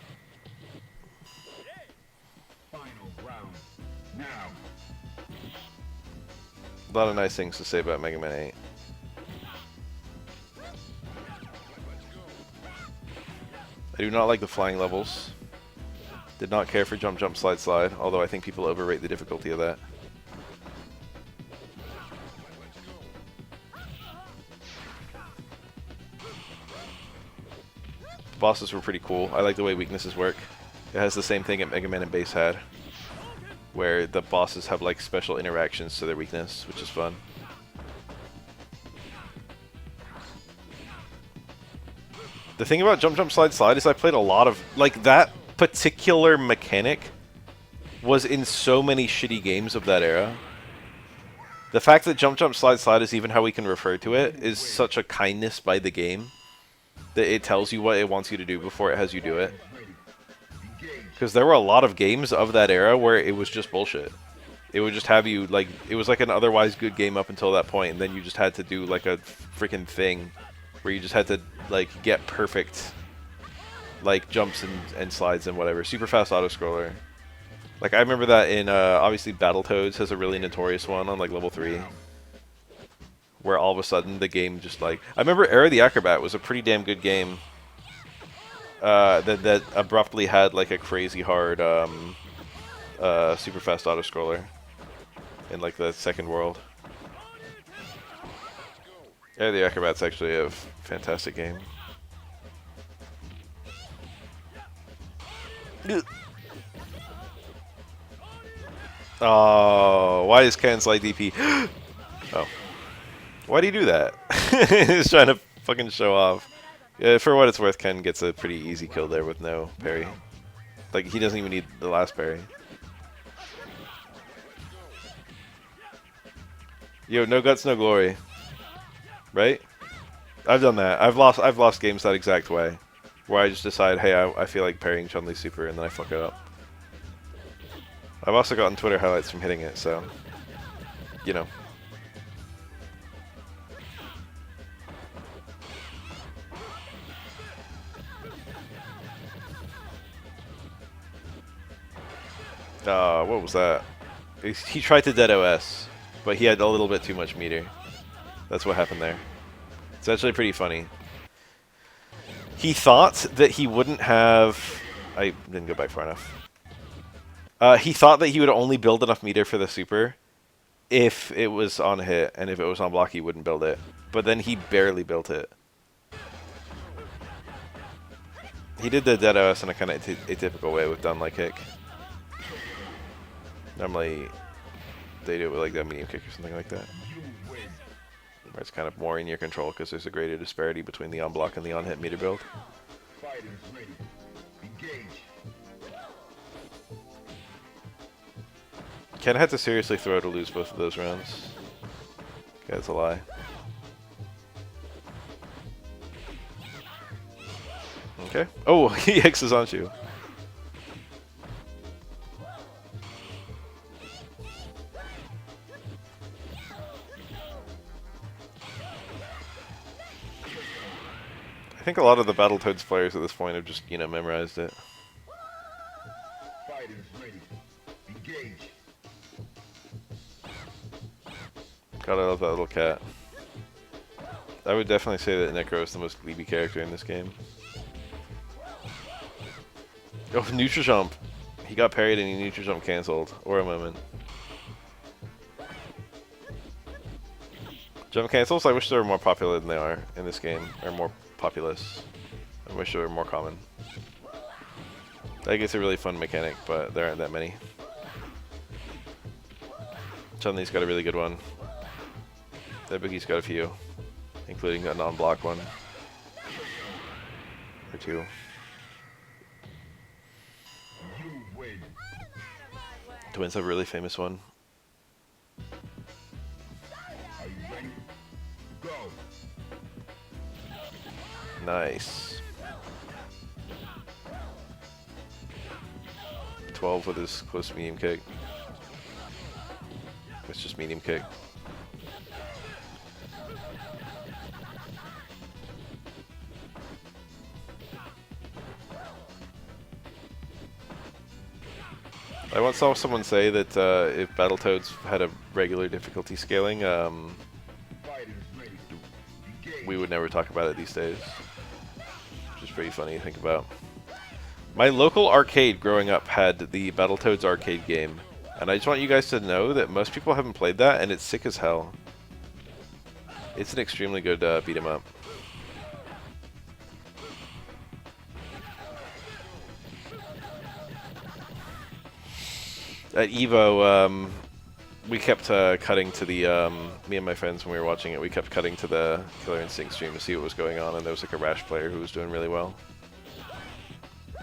Final round. Now. A lot of nice things to say about Mega Man 8. I do not like the flying levels. Did not care for jump, jump, slide, slide, although I think people overrate the difficulty of that. The bosses were pretty cool. I like the way weaknesses work. It has the same thing that Mega Man and Base had. where the bosses have like special interactions to their weakness, which is fun. The thing about jump, jump, slide, slide is I played a lot of like that particular mechanic was in so many shitty games of that era. The fact that jump, jump, slide, slide is even how we can refer to it is such a kindness by the game that it tells you what it wants you to do before it has you do it. Because there were a lot of games of that era where it was just bullshit. It would just have you, like, it was like an otherwise good game up until that point, and then you just had to do, like, a freaking thing where you just had to, like, get perfect, like, jumps and slides and whatever. Super fast auto-scroller. Like, I remember that in, obviously, Battletoads has a really notorious one on, like, level 3. Where all of a sudden the game just, like... I remember Era the Acrobat was a pretty damn good game. That abruptly had, like, a crazy hard, super fast auto-scroller. In, like, the second world. Era the Acrobat's actually a fantastic game. Oh, why is Ken slide DP? Oh. Why do you do that? He's trying to fucking show off. Yeah, for what it's worth, Ken gets a pretty easy kill there with no parry. Like, he doesn't even need the last parry. Yo, no guts, no glory. Right? I've done that. I've lost games that exact way. Where I just decide, hey, I feel like parrying Chun-Li super, and then I fuck it up. I've also gotten Twitter highlights from hitting it, so... You know. What was that? He tried to dead OS, but he had a little bit too much meter. That's what happened there. It's actually pretty funny. He thought that he wouldn't have... I didn't go back far enough. He thought that he would only build enough meter for the super if it was on hit, and if it was on block he wouldn't build it. But then he barely built it. He did the dead OS in a kind of atypical way with down like kick. Normally, they do it with like that medium kick or something like that. Where it's kind of more in your control because there's a greater disparity between the on-block and the on-hit meter build. Ken had to seriously throw to lose both of those rounds. Okay, that's a lie. Okay. Oh, he X's on you. I think a lot of the Battletoads players at this point have just, you know, memorized it. God, I love that little cat. I would definitely say that Necro is the most gleeby character in this game. Oh, neutral jump! He got parried and he neutral jump cancelled. Or a moment. Jump cancels? I wish they were more popular than they are in this game. Or more populous. I wish they were more common. I think it's a really fun mechanic, but there aren't that many. Chun-Li's got a really good one. Ibuki's got a few, including a non-block one. Or two. Twins have a really famous one. Nice. 12 with his close medium kick. It's just medium kick. I once saw someone say that if Battletoads had a regular difficulty scaling, we would never talk about it these days. Which is pretty funny to think about. My local arcade growing up had the Battletoads arcade game, and I just want you guys to know that most people haven't played that, and it's sick as hell. It's an extremely good beat 'em up. At Evo, we kept cutting to the, me and my friends when we were watching it, we kept cutting to the Killer Instinct stream to see what was going on, and there was like a Rash player who was doing really well.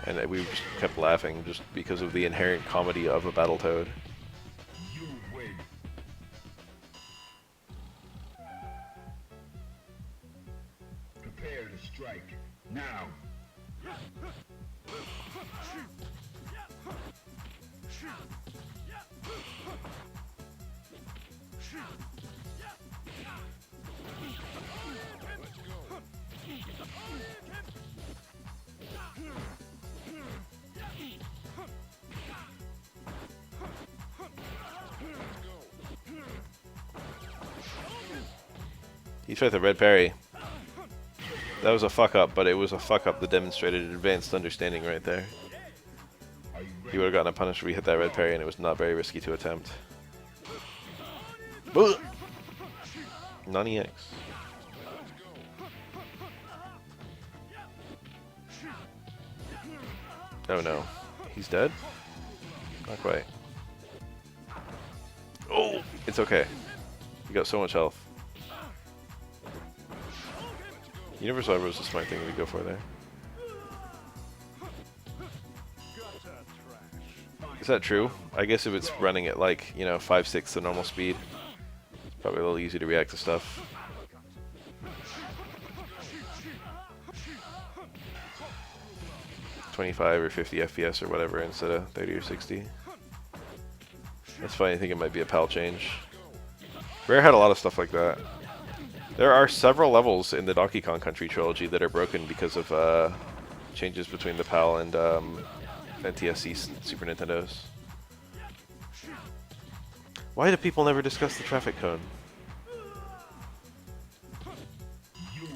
And we just kept laughing just because of the inherent comedy of a Battletoad. You win. Prepare to strike. Now. He tried the red parry. That was a fuck up, but it was a fuck up that demonstrated advanced understanding right there. He would have gotten a punish if we hit that red parry, and it was not very risky to attempt. Non-EX. Oh no. He's dead? Not quite. Oh! It's okay. You got so much health. Universal Ever was a smart thing to go for there. Is that true? I guess if it's running at like, you know, 5/6 the normal speed, it's probably a little easy to react to stuff. $25 or 50 FPS or whatever instead of 30 or 60. That's funny, I think it might be a PAL change. Rare had a lot of stuff like that. There are several levels in the Donkey Kong Country trilogy that are broken because of changes between the PAL and NTSC Super Nintendos. Why do people never discuss the traffic cone?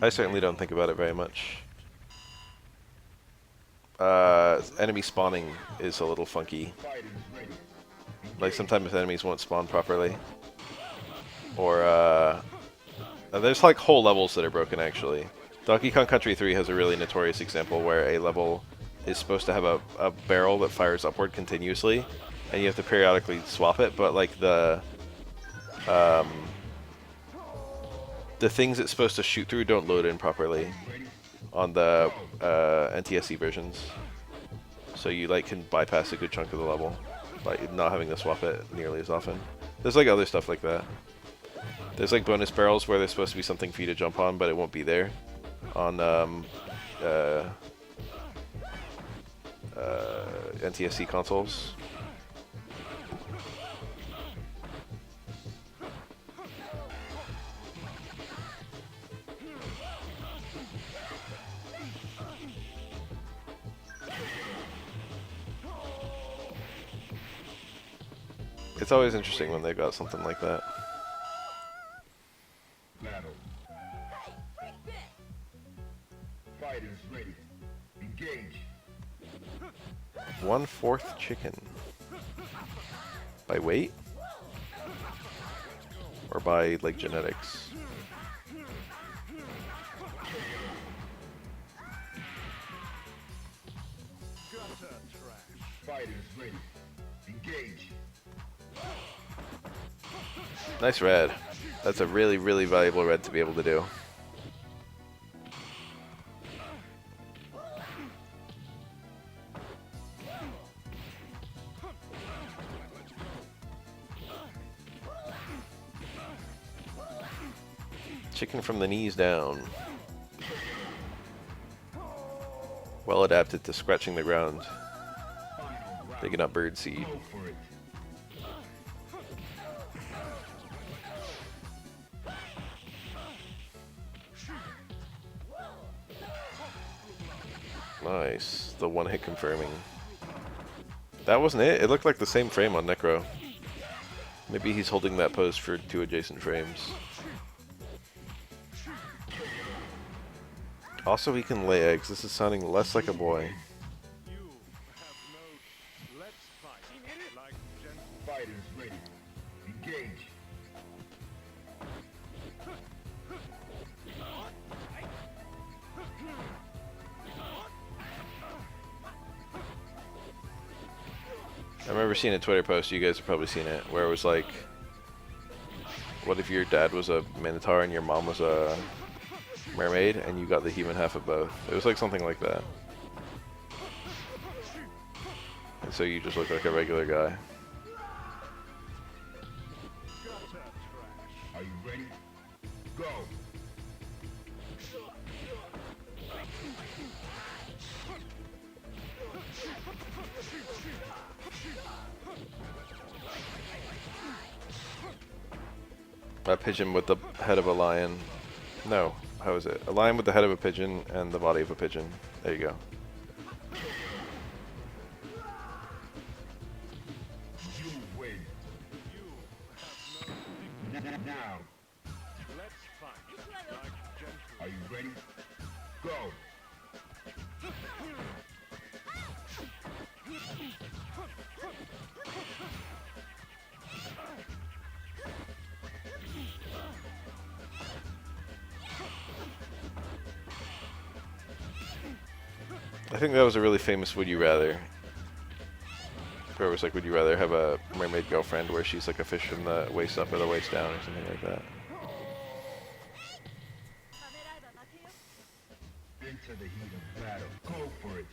I certainly don't think about it very much. Enemy spawning is a little funky. Like sometimes enemies won't spawn properly. Or there's like whole levels that are broken actually. Donkey Kong Country 3 has a really notorious example where a level is supposed to have a barrel that fires upward continuously, and you have to periodically swap it, but like the things it's supposed to shoot through don't load in properly on the NTSC versions. So you like can bypass a good chunk of the level by not having to swap it nearly as often. There's like other stuff like that. There's like bonus barrels where there's supposed to be something for you to jump on, but it won't be there on NTSC consoles. It's always interesting when they've got something like that. Battle. Fighters ready. Engage. 1/4 chicken. By weight? Or by, like, genetics? Fighters ready. Engage. Nice red. That's a really, really valuable red to be able to do. Chicken from the knees down. Well adapted to scratching the ground. Digging up birdseed. Go for it. Nice. The one hit confirming. That wasn't it? It looked like the same frame on Necro. Maybe he's holding that pose for 2 adjacent frames. Also, he can lay eggs. This is sounding less like a boy. Fighters ready. Engage. I remember seeing a Twitter post, you guys have probably seen it, where it was like, what if your dad was a Minotaur and your mom was a mermaid, and you got the human half of both? It was like something like that. And so you just look like a regular guy. Are you ready? Go! A pigeon with the head of a lion. No, how is it? A lion with the head of a pigeon and the body of a pigeon. There you go. You win. Now. Are you ready? Go! I think that was a really famous Would You Rather. Where it was like, would you rather have a mermaid girlfriend where she's like a fish from the waist up or the waist down or something like that? Into the heat of battle. Go for it.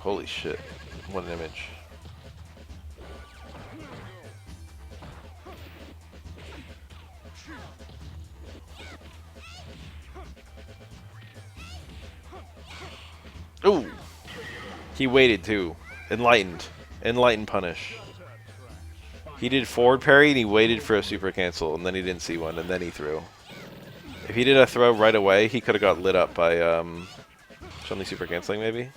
Holy shit. What an image. Ooh! He waited too. Enlightened. Enlightened punish. He did forward parry and he waited for a super cancel and then he didn't see one and then he threw. If he did a throw right away, he could have got lit up by Chun-Li super canceling maybe.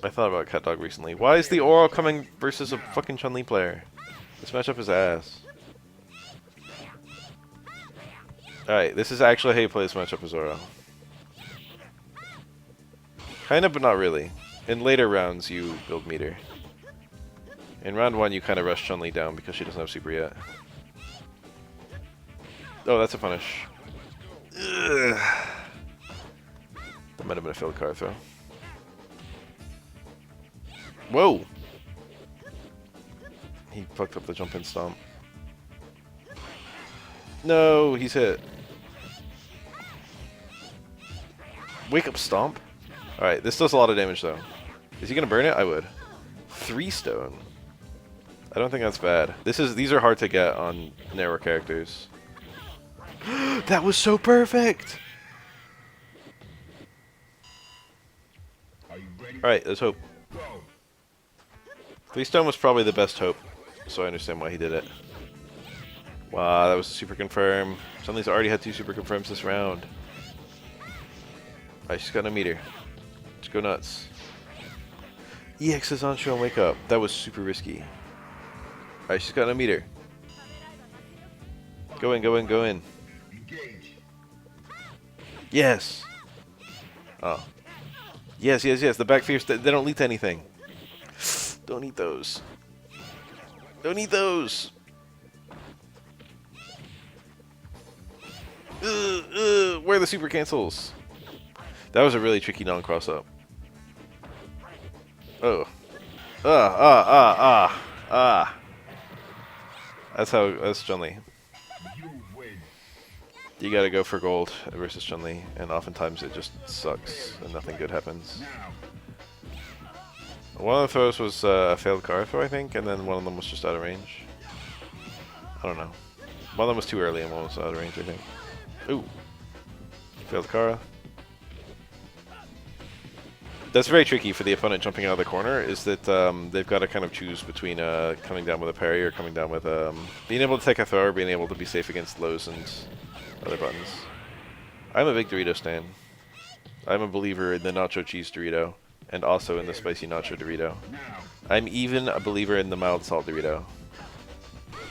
I thought about Cat Dog recently. Why is the Oro coming versus a fucking Chun-Li player? This matchup is ass. Alright, this is actually how you play this matchup as Oro. Kind of, but not really. In later rounds, you build meter. In round 1, you kind of rush Chun-Li down because she doesn't have super yet. Oh, that's a punish. Ugh. That might have been a failed card throw. Whoa! He fucked up the jump in stomp. No, he's hit. Wake up stomp? Alright, this does a lot of damage though. Is he gonna burn it? I would. 3 stone. I don't think that's bad. These are hard to get on narrow characters. That was so perfect! Alright, let's hope. 3 stone was probably the best hope, so I understand why he did it. Wow, that was a super confirm. Chun-Li's already had 2 super confirms this round. Alright, she's got no meter. Let's go nuts. EX is on show and wake up. That was super risky. Alright, she's got no meter. Go in, go in, go in. Yes! Oh. Yes, yes, yes. The back fears, they don't lead to anything. Don't eat those. Don't eat those! Where are the super cancels? That was a really tricky non-cross up. Oh. That's Chun-Li. You gotta go for gold versus Chun-Li, and oftentimes it just sucks and nothing good happens. One of the throws was a failed card throw, I think, and then one of them was just out of range. I don't know. One of them was too early and one was out of range, I think. Ooh. Failed Kara. That's very tricky for the opponent jumping out of the corner, is that they've got to kind of choose between coming down with a parry or coming down with being able to take a throw or being able to be safe against lows and other buttons. I'm a big Dorito stan. I'm a believer in the nacho cheese Dorito. and also in the spicy nacho Dorito. I'm even a believer in the mild salt Dorito.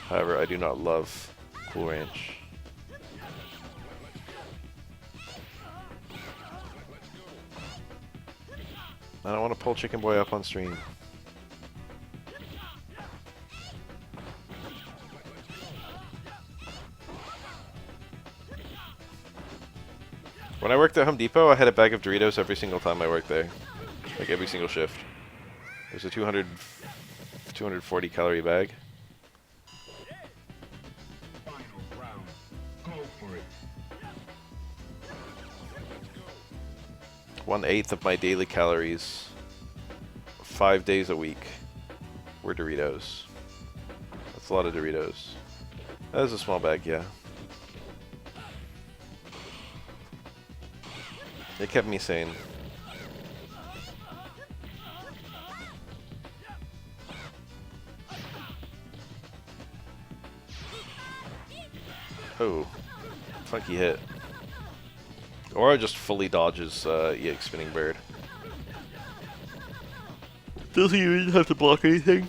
However, I do not love Cool Ranch. I don't want to pull Chicken Boy up on stream. When I worked at Home Depot, I had a bag of Doritos every single time I worked there. Like every single shift. It was a 240 calorie bag. Final round. Go for it. 1/8 of my daily calories, 5 days a week, were Doritos. That's a lot of Doritos. That is a small bag, yeah. It kept me sane. Oh, funky hit. Or just fully dodges EX Spinning Bird. Doesn't even have to block anything.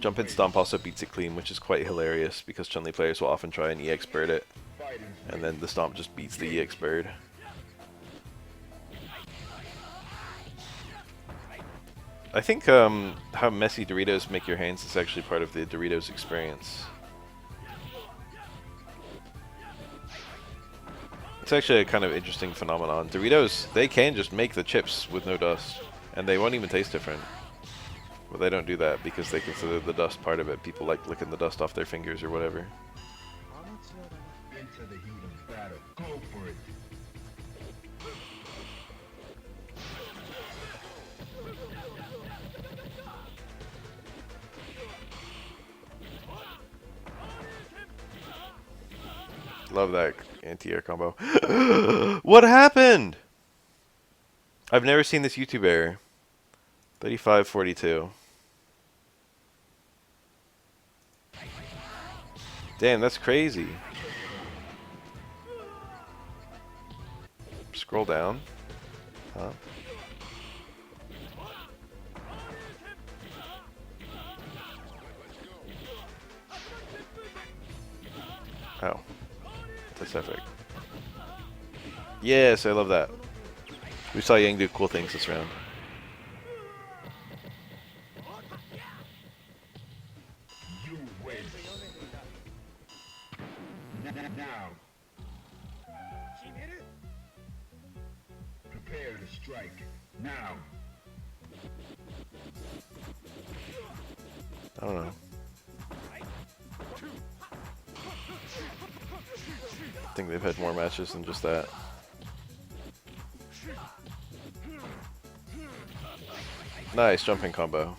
Jump and Stomp also beats it clean, which is quite hilarious because Chun-Li players will often try and EX Bird it, and then the Stomp just beats the EX Bird. I think how messy Doritos make your hands is actually part of the Doritos experience. It's actually a kind of interesting phenomenon. Doritos, they can just make the chips with no dust, and they won't even taste different. But they don't do that because they consider the dust part of it. People like licking the dust off their fingers or whatever. Into the heat of battle. Go for it. Love that anti-air combo. What happened? I've never seen this YouTube error. 3542. Damn, that's crazy. Scroll down. Huh? Oh. That's epic. Yes, I love that. We saw Yang do cool things this round. You win. Now. Prepare to strike. Now. I don't know. I think they've had more matches than just that. Nice jumping combo.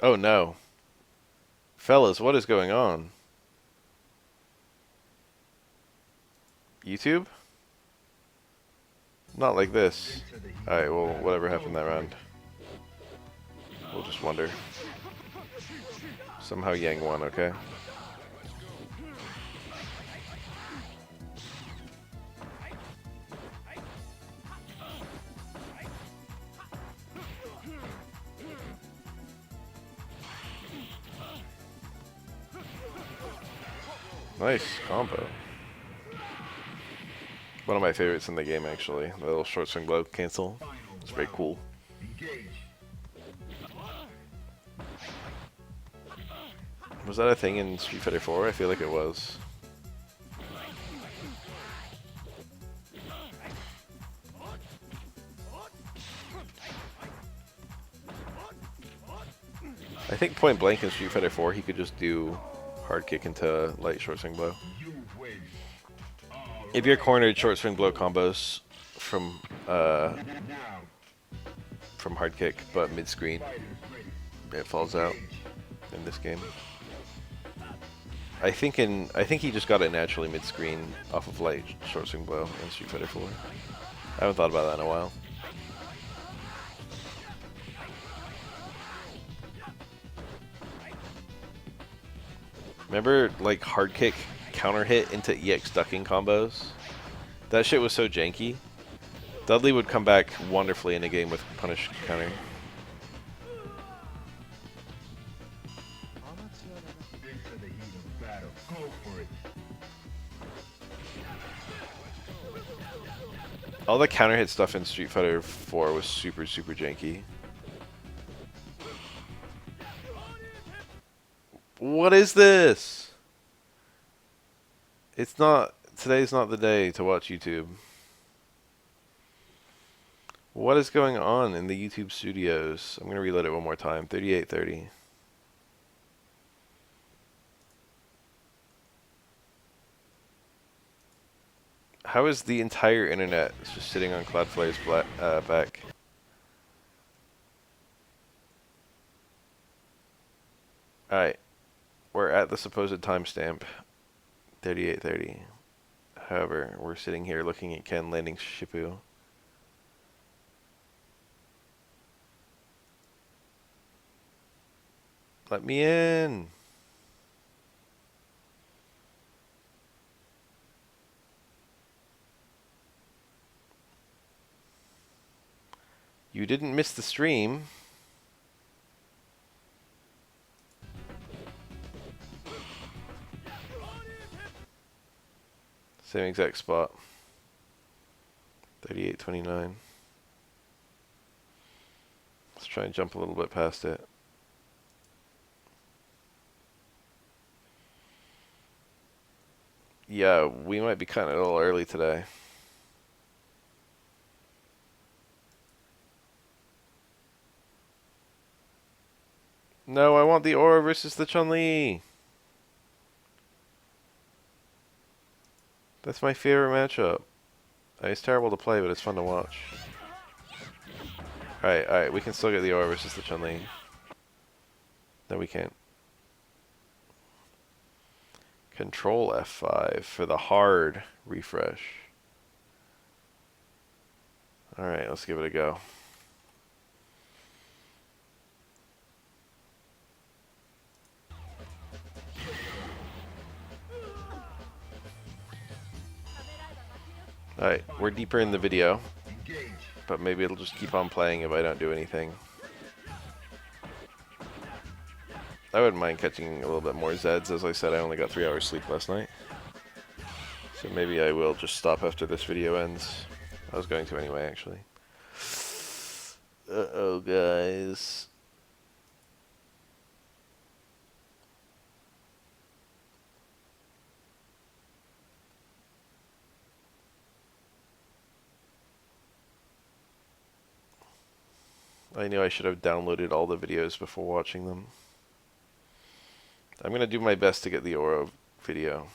Oh no. Fellas, what is going on? YouTube? Not like this. Alright, well, whatever happened that round. We'll just wonder. Somehow Yang won, okay? Nice combo. One of my favorites in the game, actually. The little short swing blow cancel. It's very cool. Was that a thing in Street Fighter 4? I feel like it was. I think point blank in Street Fighter 4 he could just do hard kick into light short swing blow. If you're cornered, short swing blow combos from hard kick, but mid screen it falls out in this game. I think he just got it naturally mid screen off of light short swing blow in Street Fighter 4. I haven't thought about that in a while. Remember, like, hard kick counter hit into EX ducking combos. That shit was so janky. Dudley would come back wonderfully in a game with punish counter. Into the heat of battle. Go for it. All the counter hit stuff in Street Fighter 4 was super, super janky. What is this? It's not... Today's not the day to watch YouTube. What is going on in the YouTube studios? I'm going to reload it one more time. 3830. How is the entire internet just sitting on Cloudflare's back? Alright. We're at the supposed timestamp. 3830. However, we're sitting here looking at Ken landing Shippu. Let me in! You didn't miss the stream. Same exact spot. 3829. Let's try and jump a little bit past it. Yeah, we might be cutting it a little early today. No, I want the Aura versus the Chun-Li. That's my favorite matchup. It's terrible to play, but it's fun to watch. Alright, we can still get the Aura versus the Chun-Li. No, we can't. Control F5 for the hard refresh. Alright, let's give it a go. Alright, we're deeper in the video, but maybe it'll just keep on playing if I don't do anything. I wouldn't mind catching a little bit more Zeds. As I said, I only got 3 hours sleep last night. So maybe I will just stop after this video ends. I was going to anyway, actually. Uh-oh, guys. I knew I should have downloaded all the videos before watching them. I'm going to do my best to get the Oro video.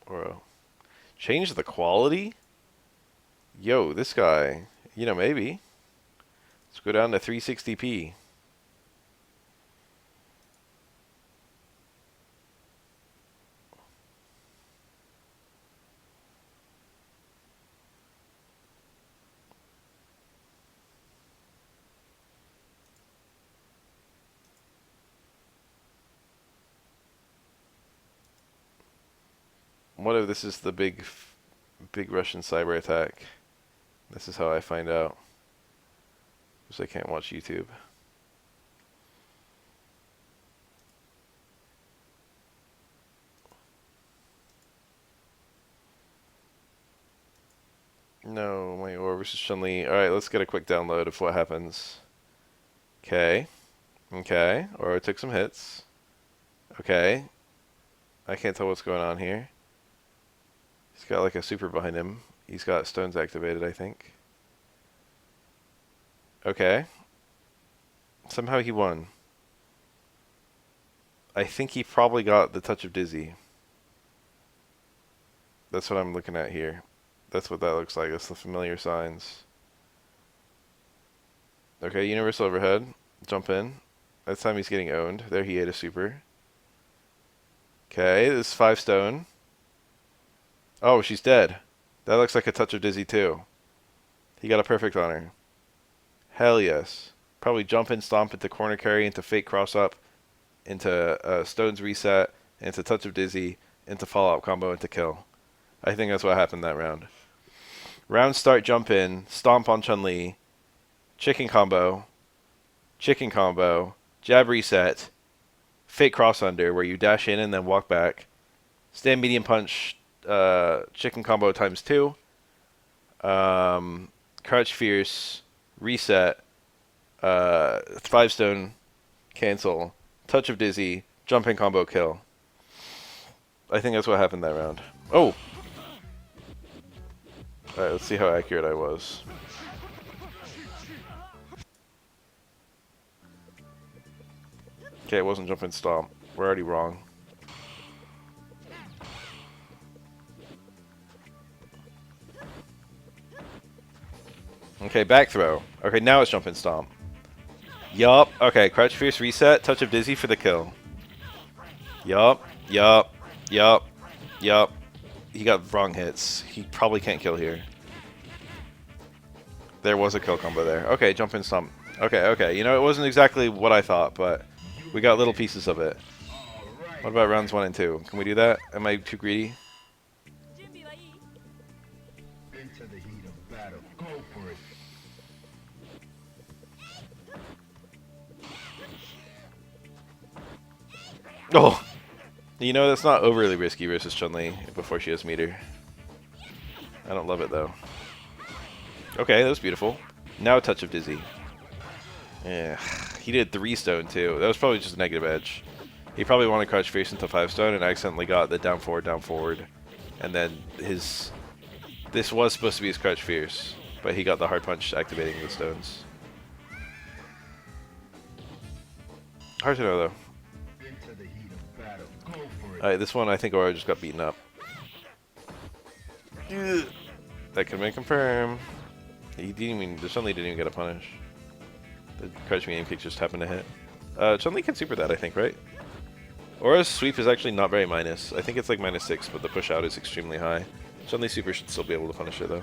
Oro. Change the quality? Yo, this guy. You know, maybe. Let's go down to 360p. What if this is the big Russian cyber attack? This is how I find out. Because I can't watch YouTube. No, my Or versus Chun-Li. Alright, let's get a quick download of what happens. Okay. Okay. Or took some hits. Okay. I can't tell what's going on here. He's got like a super behind him. He's got stones activated, I think. Okay. Somehow he won. I think he probably got the touch of Dizzy. That's what I'm looking at here. That's what that looks like. That's the familiar signs. Okay, universal overhead. Jump in. That time he's getting owned. There he ate a super. Okay, this is 5 stone. Oh, she's dead. That looks like a touch of Dizzy too. He got a perfect on her. Hell yes. Probably jump in, stomp into corner carry, into fake cross up, into stones reset, into touch of Dizzy, into follow-up combo into kill. I think that's what happened that round. Round start, jump in, stomp on Chun-Li, chicken combo, jab reset, fake cross under where you dash in and then walk back, stand medium punch, chicken combo times 2, crouch fierce, reset, 5 stone, cancel, touch of dizzy, jumping combo kill. I think that's what happened that round. Oh! Alright, let's see how accurate I was. Okay, it wasn't jumping stomp. We're already wrong. Okay, back throw. Okay, now it's jumping stomp. Yup. Okay, crouch fierce reset, touch of dizzy for the kill. Yup. He got wrong hits. He probably can't kill here. There was a kill combo there. Okay, jump in stomp. Okay. You know, it wasn't exactly what I thought, but we got little pieces of it. What about rounds 1 and 2? Can we do that? Am I too greedy? Into the heat of battle. Go for it. Oh! You know, that's not overly risky versus Chun-Li before she has meter. I don't love it, though. Okay, that was beautiful. Now a touch of dizzy. Yeah, he did 3 stone, too. That was probably just a negative edge. He probably wanted crouch fierce into 5 stone and accidentally got the down forward. And then his... This was supposed to be his crouch fierce, but he got the hard punch activating the stones. Hard to know, though. Alright, this one I think Aura just got beaten up. That can make confirm. He didn't even, the Chun-Li didn't even get a punish. The crouch medium kick just happened to hit. Chun-Li can super that, I think, right? Aura's sweep is actually not very minus. I think it's like -6, but the push out is extremely high. Chun-Li super should still be able to punish it, though.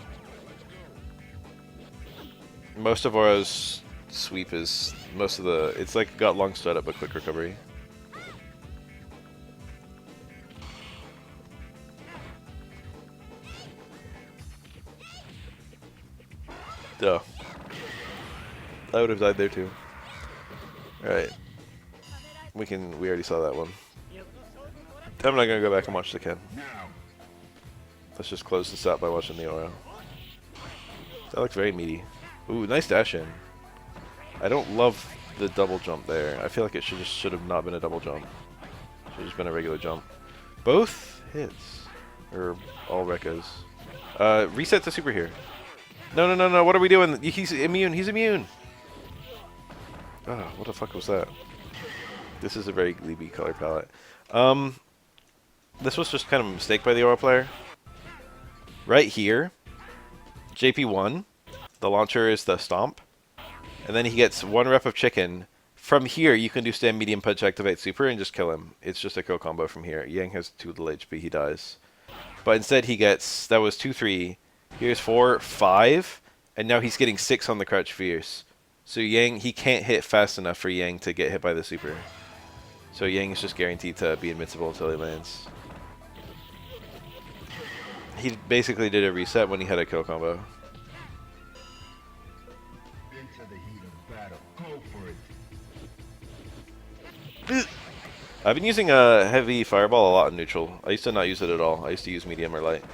Most of Aura's sweep is, it's like got long setup but quick recovery. Duh. I would have died there too. Alright. We already saw that one. I'm not gonna go back and watch the Ken. Let's just close this out by watching the Aura. That looks very meaty. Ooh, nice dash in. I don't love the double jump there. I feel like it should have not been a double jump. Should have just been a regular jump. Both hits. Or all Rekkas. Reset to super here. No, what are we doing? He's immune! Ah, what the fuck was that? This is a very Gleeby color palette. This was just kind of a mistake by the Aura player. Right here, JP1, the launcher is the stomp, and then he gets 1 rep of chicken. From here, you can do stand medium punch activate super and just kill him. It's just a kill combo from here. Yang has 2 little HP, he dies. But instead he gets, that was 2, 3, here's 4, 5, and now he's getting 6 on the crouch fierce. So Yang, he can't hit fast enough for Yang to get hit by the super. So Yang is just guaranteed to be invincible until he lands. He basically did a reset when he had a kill combo. Into the heat of battle. Go for it. I've been using a heavy fireball a lot in neutral. I used to not use it at all. I used to use medium or light.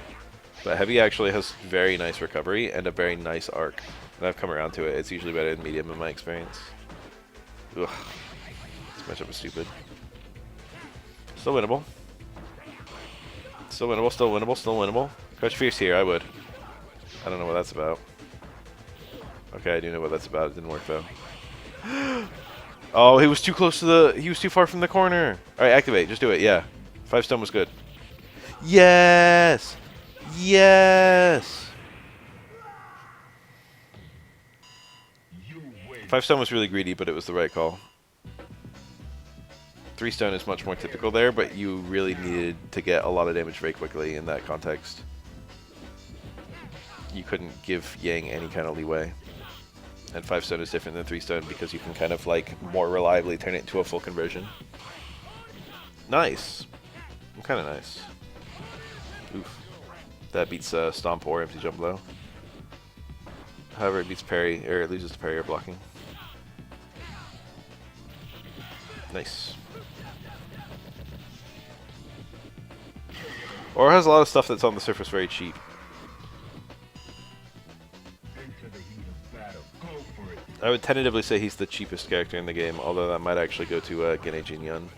But heavy actually has very nice recovery and a very nice arc. And I've come around to it. It's usually better than medium in my experience. Ugh. This matchup is stupid. Still winnable. Still winnable. Crouch fierce here, I would. I don't know what that's about. Okay, I do know what that's about. It didn't work though. Oh, he was too close to the... He was too far from the corner. Alright, activate. Just do it, yeah. 5 stone was good. Yes! Yes! 5 stone was really greedy, but it was the right call. 3 stone is much more typical there, but you really needed to get a lot of damage very quickly in that context. You couldn't give Yang any kind of leeway. And 5 stone is different than 3 stone because you can kind of like more reliably turn it into a full conversion. Nice. Kind of nice. Oof. That beats Stomp or Empty Jump Low. However, it beats parry, or it loses to parry or blocking. Nice. Or has a lot of stuff that's on the surface very cheap. I would tentatively say he's the cheapest character in the game, although that might actually go to Genei Yun.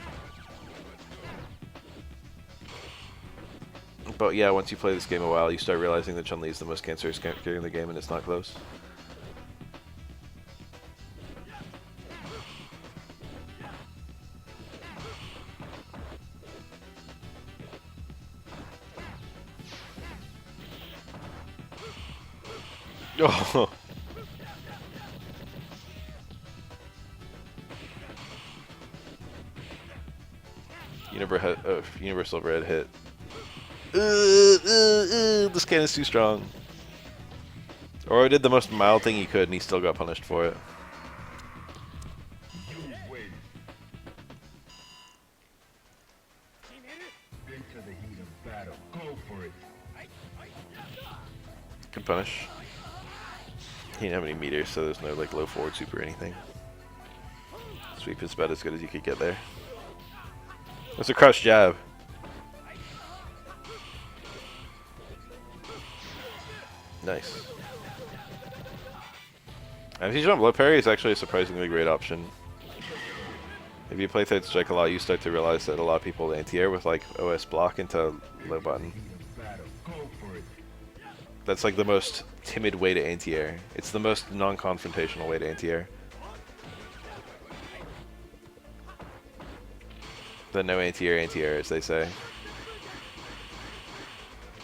But yeah, once you play this game a while, you start realizing that Chun-Li is the most cancerous character in the game, and it's not close. Oh. Universal red hit. This can is too strong. Or I did the most mild thing he could, and he still got punished for it. Good punish. He didn't have any meters, so there's no like low forward sweep or anything. Sweep is about as good as you could get there. That's a crouch jab. Nice. And if you jump low parry, it's actually a surprisingly great option. If you play Third Strike a lot, you start to realize that a lot of people anti-air with like OS block into low button. That's like the most timid way to anti-air. It's the most non-confrontational way to anti-air. The no anti-air, as they say.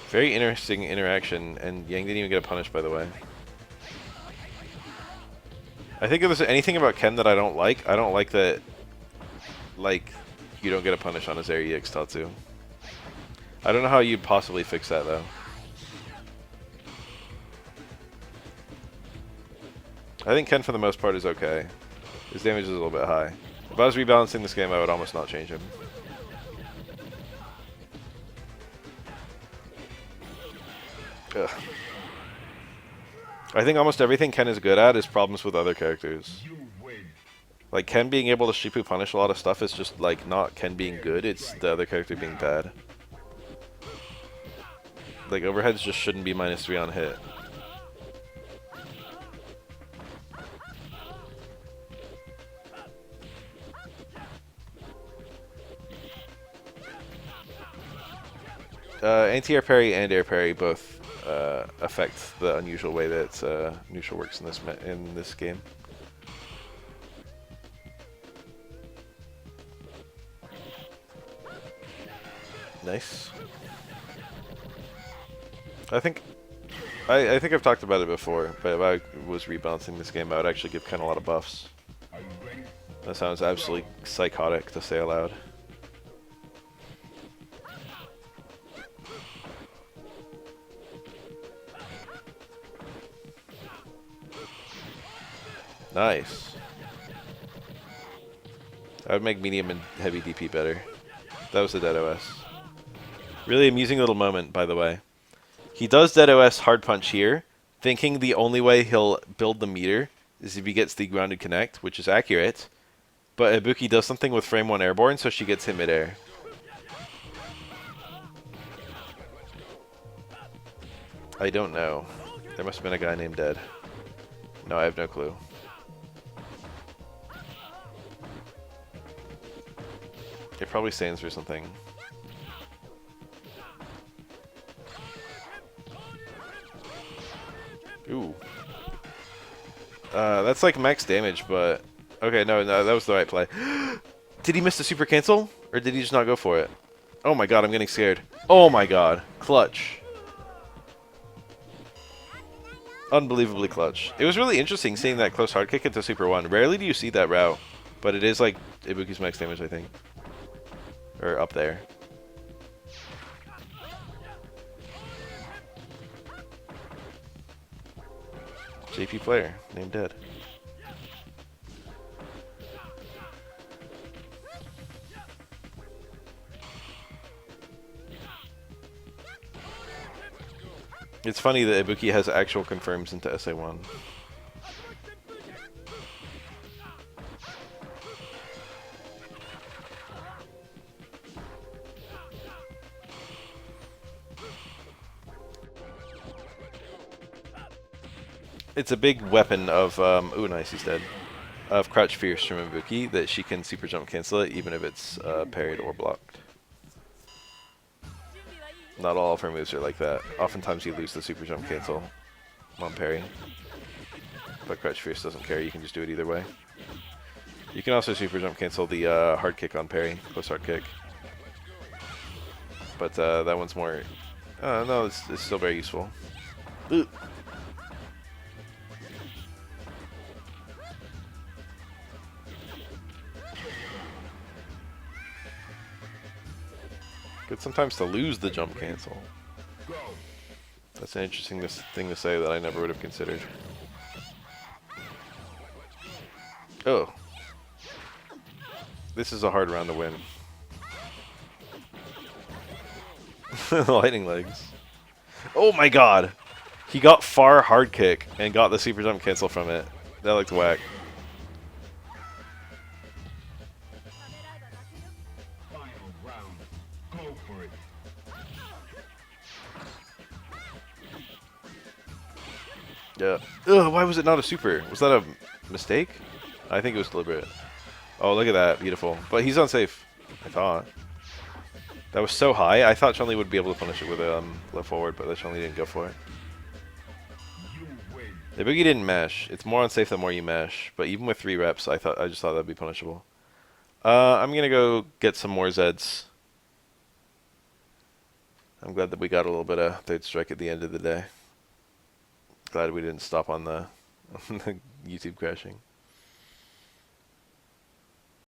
Very interesting interaction, and Yang didn't even get a punish, by the way. I think if there's anything about Ken that I don't like that, like, you don't get a punish on his air EX Tatsu. I don't know how you'd possibly fix that, though. I think Ken, for the most part, is okay. His damage is a little bit high. If I was rebalancing this game, I would almost not change him. Ugh. I think almost everything Ken is good at is problems with other characters. Like, Ken being able to Shipu punish a lot of stuff is just, like, not Ken being good, it's the other character being bad. Like, overheads just shouldn't be -3 on hit. Anti-air parry and air parry both affect the unusual way that neutral works in this game. Nice. I think I've talked about it before, but if I was rebalancing this game, I would actually give Ken a lot of buffs. That sounds absolutely psychotic to say aloud. Nice. I would make medium and heavy DP better. That was the dead OS. Really amusing little moment, by the way. He does dead OS hard punch here, thinking the only way he'll build the meter is if he gets the grounded connect, which is accurate. But Ibuki does something with frame 1 airborne, so she gets him midair. I don't know. There must have been a guy named Dead. No, I have no clue. It probably stands for something. Ooh. That's like max damage, but... Okay, no, that was the right play. Did he miss the super cancel? Or did he just not go for it? Oh my god, I'm getting scared. Oh my god. Clutch. Unbelievably clutch. It was really interesting seeing that close hard kick into Super 1. Rarely do you see that route, but it is like Ibuki's max damage, I think. Or up there. JP player, named Dead. It's funny that Ibuki has actual confirms into SA1. It's a big weapon of, ooh, nice, he's dead. Of Crouch Fierce from Ibuki that she can super jump cancel it even if it's parried or blocked. Not all of her moves are like that. Oftentimes you lose the super jump cancel on parry. But Crouch Fierce doesn't care, you can just do it either way. You can also super jump cancel the hard kick on parry, close hard kick. But that one's more... no, it's still very useful. Ooh. Good sometimes to lose the jump cancel. That's an interesting thing to say that I never would have considered. Oh. This is a hard round to win. Lightning legs. Oh my god! He got far hard kick and got the super jump cancel from it. That looked whack. Yeah. Ugh, why was it not a super? Was that a mistake? I think it was deliberate. Oh, look at that. Beautiful. But he's unsafe, I thought. That was so high. I thought Chun-Li would be able to punish it with a left forward, but Chun-Li didn't go for it. The Ibuki didn't mash. It's more unsafe the more you mash. But even with 3 reps, I just thought that'd be punishable. I'm gonna go get some more Zeds. I'm glad that we got a little bit of third strike at the end of the day. Glad we didn't stop on the YouTube crashing.